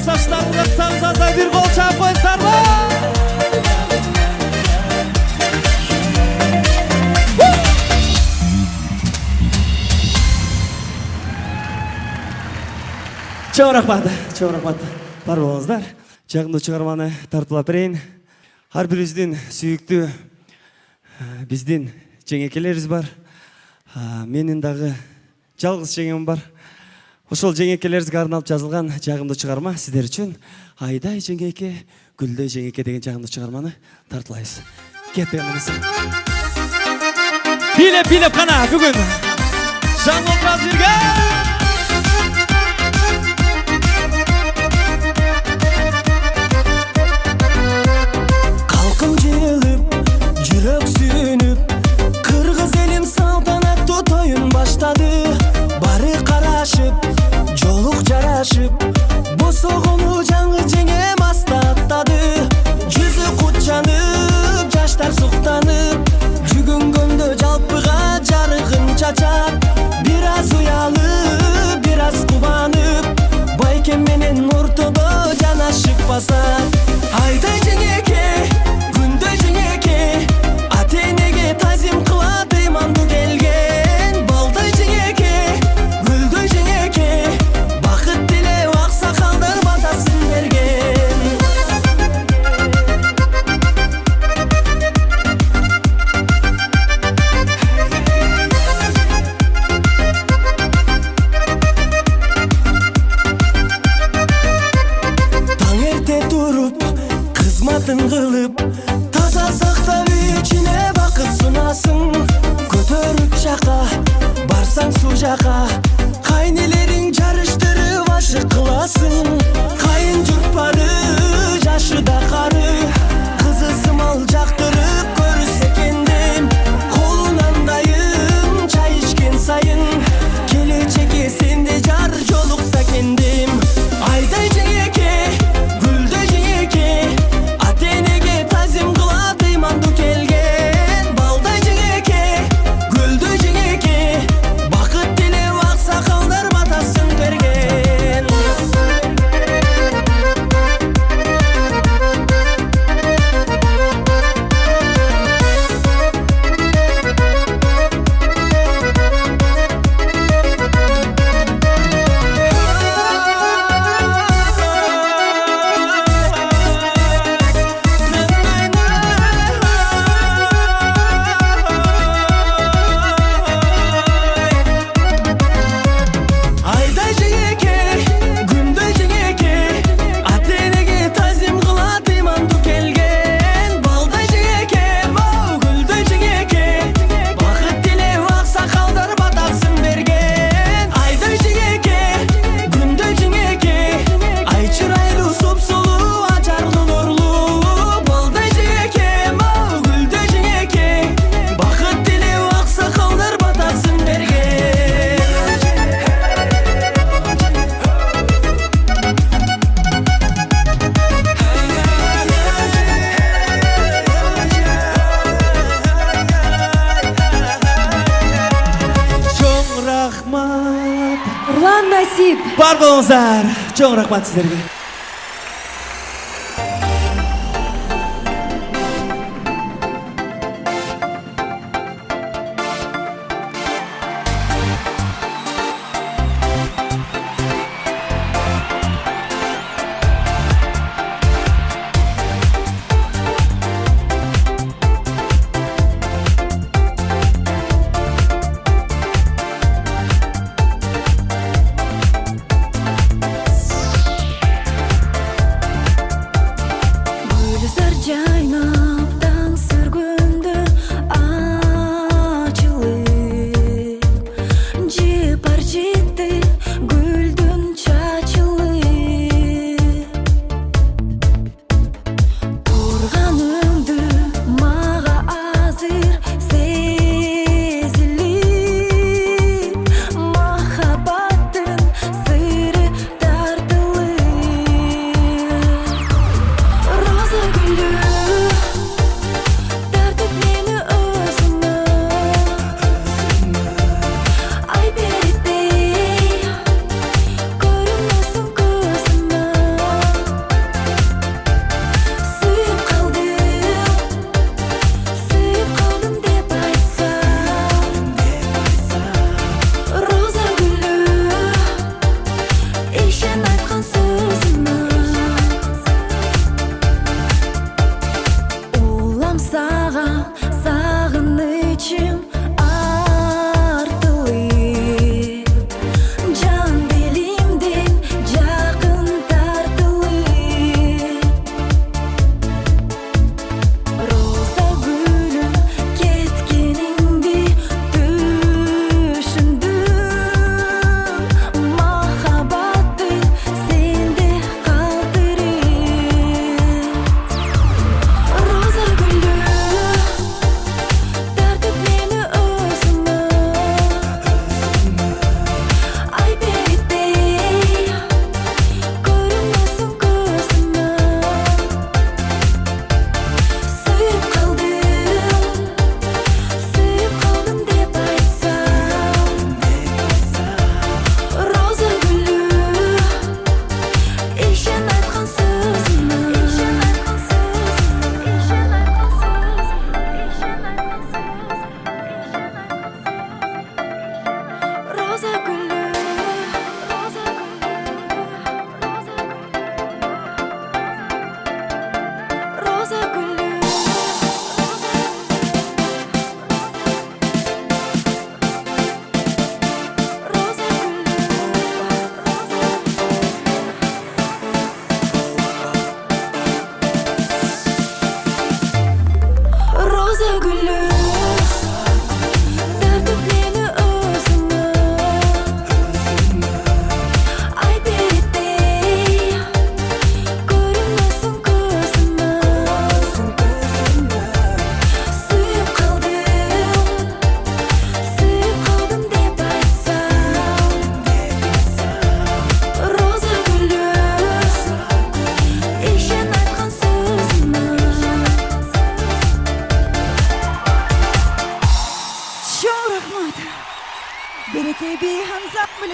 курсаштарымызга кысаңыздарда бир кол чаап коюңуздарбы? Чоң рахмат. Бар болуңуздар. Жагымдуу чыгарманы тартуулап берейин. Ар бирибиздин сүйүктүү биздин жеңекелерибиз бар. Менин дагы жалгыз жеңем бар. Ошол жеңекелерибизге арналып жазылган жагымдуу чыгарма сиздер үчүн Айдай жеңеке, Гүлдөй жеңеке деген жагымдуу чыгарманы тартуулайбыз. Кеттиңиз. Билеп кана бүгүн жаңылтып жүргөн. Kalkım jığılıp, жүрөк сүйүнүп, кыргыз элим салтанаттуу тоюн баштады. Бары карашып, жолук жарашып, босогону жаңы жеңе мастаттады. Жүзү кутчанып, жаштар суктанып, жүгүнгөндө жалпыга жарыгын чачат. Бир аз уялып, бир аз кубанып, байкем менен ортодо жанашып басат. Айдай жеңеке, Гүлдөй жеңеке, ата-энеге тазим кылат ыймандуу келген. Балдай жеңеке, Гүлдөй жеңеке, бакыт тилеп аксакалдар батасын берген. Таң эрте туруп, кызматын кылып, таза сактап ичине бакыт сунасың. Көтөрүп жака, барсаң суу жака, кайнелериң жарыштырып ашык кыласың. Кайын журт бары, жашы да кары, кызы сымал жактырып көрүсө экендим. Колунан дайым чай ичкен сайын, келечекке сенде жар жолукса экендим. Айдай жеңеке, Гүлдөй жеңеке, ата-энеге тазим кылат ыймандуу келген. Балдай жеңеке, Гүлдөй жеңеке, бакыт тилеп аксакалдар батасын берген. Айдай жеңеке, Гүлдөй жеңеке, ата-энеге тазим кылат ыймандуу келген. Балдай жеңеке, Гүлдөй жеңеке, бакыт тилеп аксакалдар батасын берген. Айдай жеңеке, Гүлдөй жеңеке, ай чырайлуу супсулуу ажарлуу нурлуу. Балдай жеңеке, Гүлдөй жеңеке, бакыт тилеп аксакалдар батасын берген. Чоң рахмат. Урлан Насип. Бар болуңуздар. Чоң рахмат сиздерге.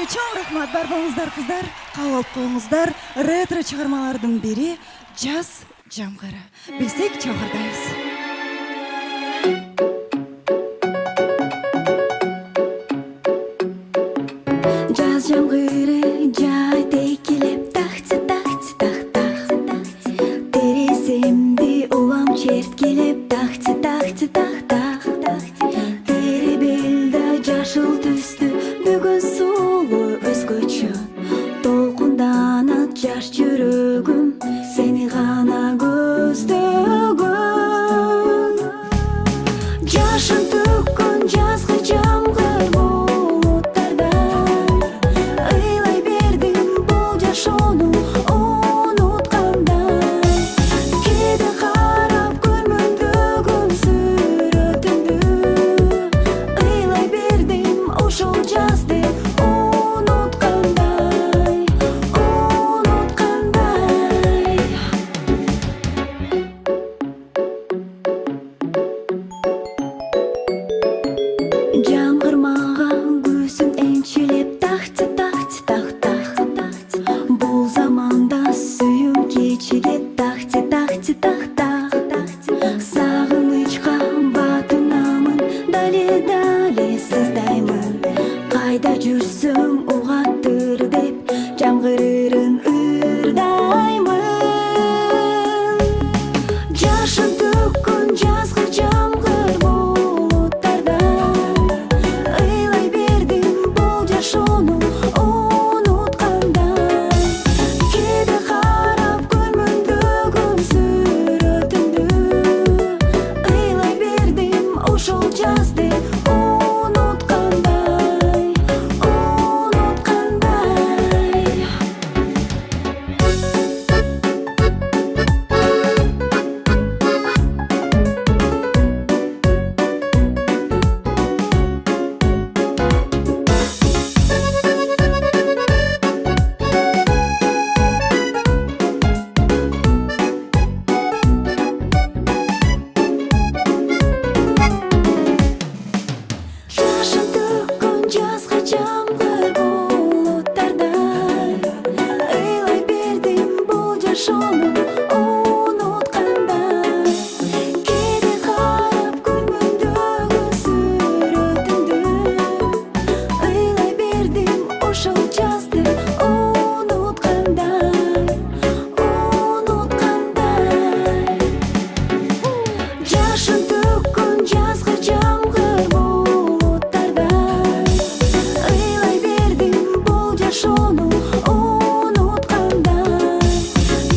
эле чоң рахмат, бар болуңуздар кыздар. Кабыл алып коюңуздар. Ретро чыгармалардын бири жаз жамгыры. Билсек чыгардайбыз. Жаз жамгыры жай текилеп такчы такчы так так. Тереземди улам черткилеп такчы такчы так так. Теребелде жашыл түстү бүгүн сулуу өзгөчө. Толкунданат жаш жүрөгүм сени гана көздөгөн. Жашын төккөн жазгы жамгыр булуттардан ыйлай бердим бул жашоону унуткандай. Кээде карап көрмөндөгүм сүрөтүңдү ыйлай бердим ошол жазды унуткандай, унуткандай. Жамгыр мага көзүн энчилеп такчы такчы так так. Бул заманда сүйүм кечиге такчы такчы так так. Сагынычка батынамын, дале дале сыздаймын. Кайда жүрсөң угаттыр деп жамгырын ырдаймын. Жашын төккөн жазгы жамгыр булуттардан ыйлай бердим бул жашоону унуткандай. Кээде карап көрмөндөгүм сүрөтүңдү ыйлай бердим ошол жазды унуткандай, унуткандай. Жашын төккөн жазгы жамгыр булуттардан ыйлай бердим бул жашоону унуткандай. Кээде карап көрмөндөгүн сүрөтүңдү ыйлай бердим ошол жазды унуткандай, унуткандай. Жашын төккөн жазгы жамгыр булуттардан ыйлай бердим бул жашоону унуткандай.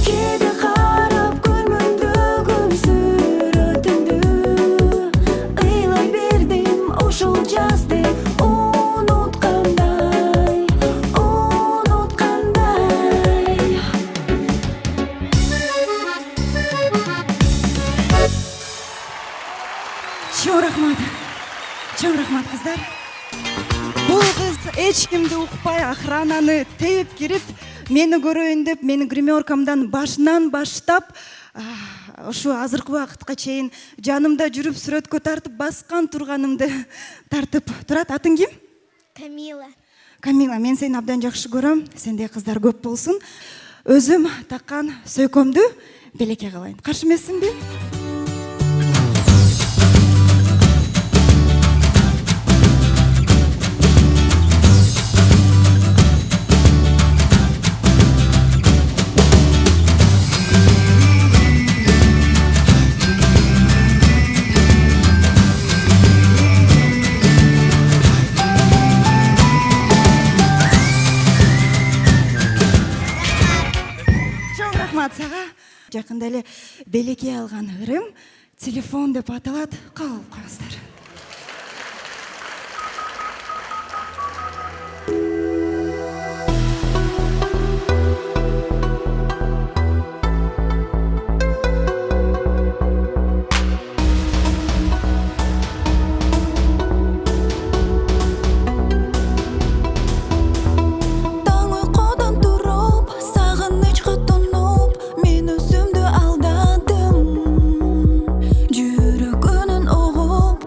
Кээде карап көрмөндөгүм сүрөтүңдү ыйлай бердим ошол жазды унуткандай, унуткандай. Чоң рахмат кыздар. Бул кыз эч кимди укпай охрананы тееп кирип, мени көрөйүн деп менин гримеркамдан башынан баштап ушу азыркы убакытка чейин жанымда жүрүп сүрөткө тартып баскан турганымды тартып турат. Атың ким? Камила. Камила, мен сени абдан жакшы көрөм. Сендей кыздар көп болсун. Өзүм таккан сөйкөмдү белекке кылайын. Каршы эмессиңби? Чоң рахмат сага. Жакында эле белекке алган ырым телефон деп аталат. Кабыл алып коюңуздар. Таң уйкудан туруп, сагынычка тунуп, мен өзүмдү алдадым. Жүрөгүнүн угуп,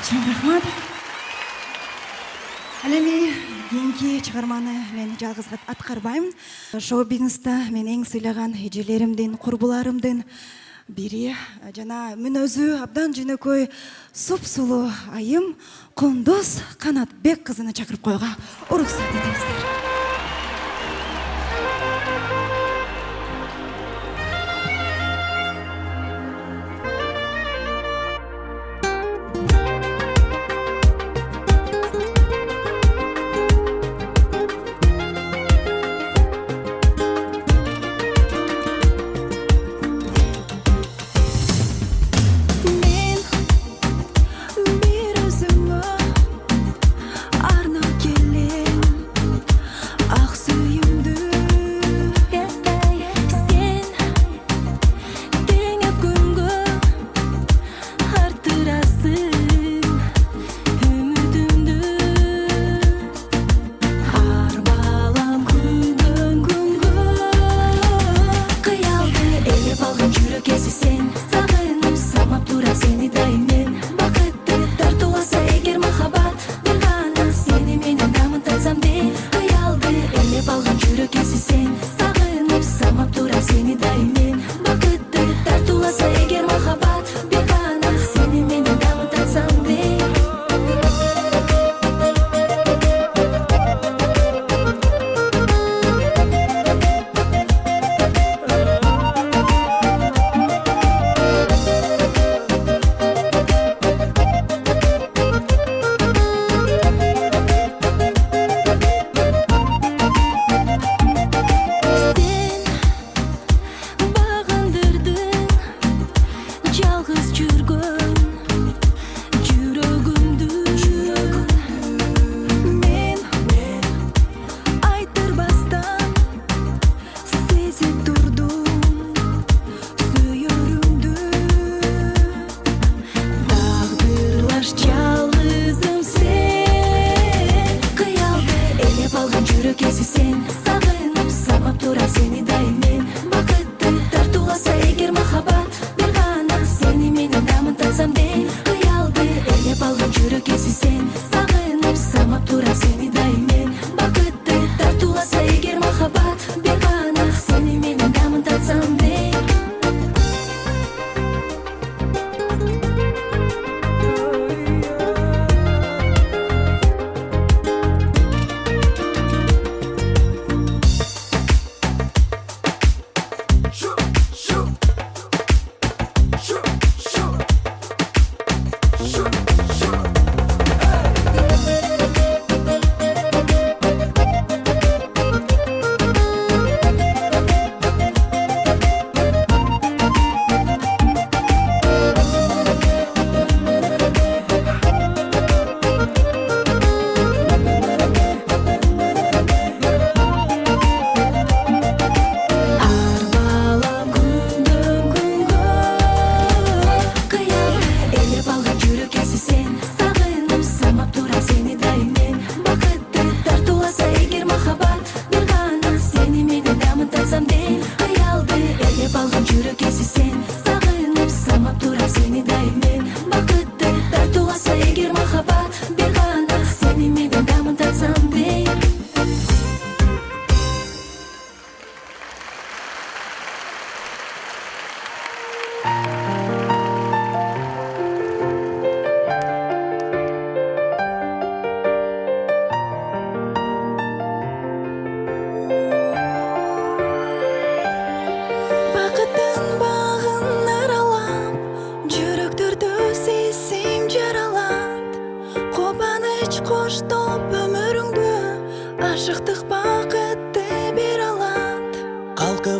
чын рахмат. Ал эми кийинки чыгарманы мен жалгыз аткарбайм. Шоу бизнеста мен эң сыйлаган эжелеримдин, курбуларымдын бири жана мүнөзү абдан жөнөкөй супсулуу айым Кундуз Канатбек кызыны чакырып койууга уруксат этиңиздер.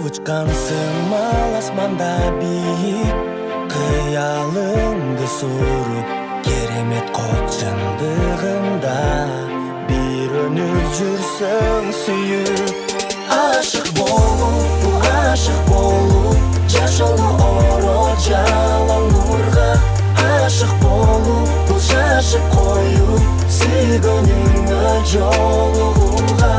Uçkansın mal asmanda biik Kıyalımdı sorup Keremet koçundığında Bir önür jürsün süyüp Aşık bolup, bu aşık bolup Caşolu oro jalan nurga Aşık bolup, bu şaşıp koyup Sügönüngö joluğuğa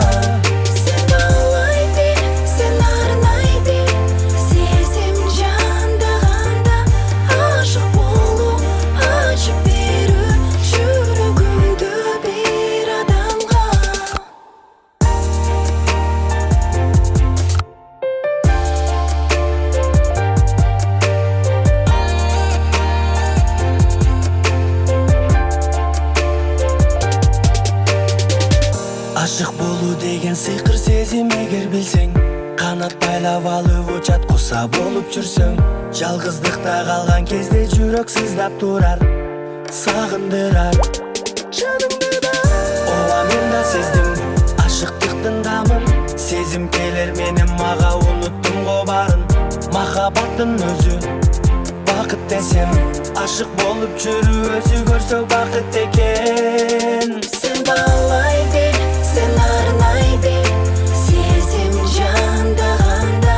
Sesim jandaganda aşık bolup сыйкыр сезим эгер билсең, канат байлап алып учат куса болуп жүрсөң, жалгыздыкта калган кезде жүрөк сыздап турар, сагындырар жаныңды да. Ооба мен да сездим ашыктыктын дамын, сезим келер менен мага, унуттум го барын. Махаббаттын өзү бакыт десем, ашык болуп жүрүү өзү көрсө бакыт экен. Сен баалай бер, сен арнай бер, сезим жандаганда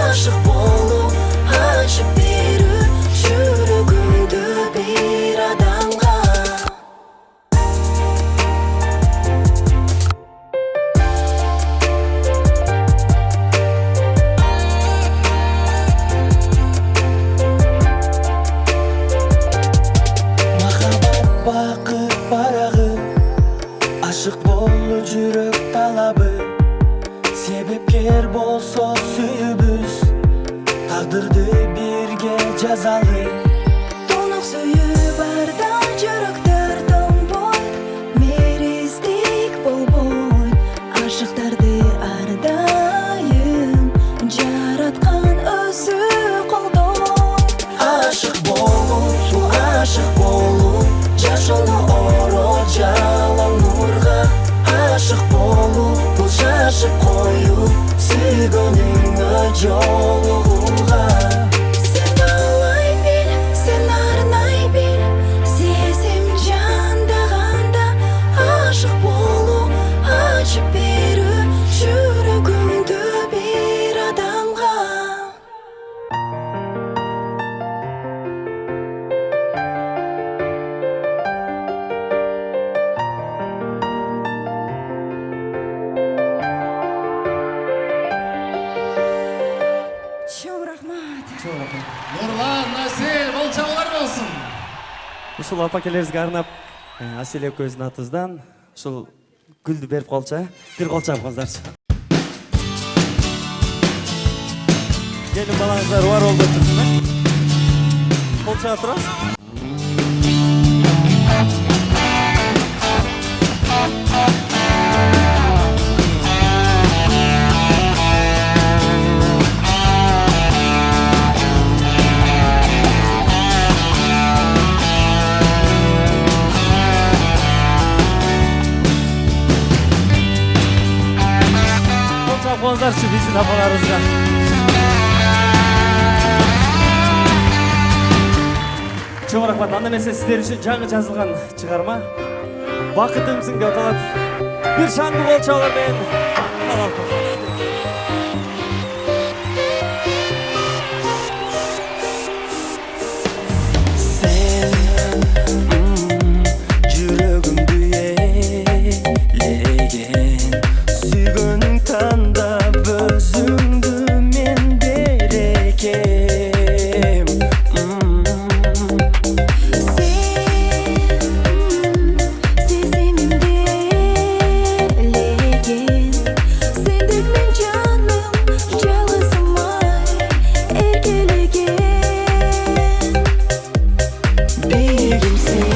ашык болуу, ачып берүү жүрөгүңдү бир адамга. Махаббат бакыт барагы, ашык болуу жүрөк талабы, себепкер болсо сүйүүбүз, тагдырды бирге жазалы. Тонук сүйүү барда жүрөктөр тонбойт, мериздик болбойт, ашыктарды ардайым жараткан өзү колдойт. Ашык болуу, ашык болуу, жашону оро жалаң нурга. Ашык болуу, бул жашып коюу, сүйгөнүңө жолугууга. Сен алай бир, сен арнай бир, сезим жандаганда ашык болуу, ачып берүү жүрөгүңдү бир адамга. Чоң рахмат. Нурлан, Асел, бул чабуулар болсун. Ушул апакелерибизге арнап, Асель экөөбүздүн атыбыздан ушул гүлдү берип коелучу, бир кол чабып коңуздарчы. Келин балаңыздар бар болуп турсун. Кол чаап турасыз. Konularçı bizim kafalarımızda. Çok rahmat. Anda mesela sizler için жаңы жазылған çıkarma. Bakıtımsın diye atalat. Bir şangı kol çağlar ben. Sen жүрөгүмдү ээлеген, сүйгөнүң тандап өзүңдү мен берекем. Сезимимди элеген, сендек мен жаным жалгызмай эркелеген. Бегим сен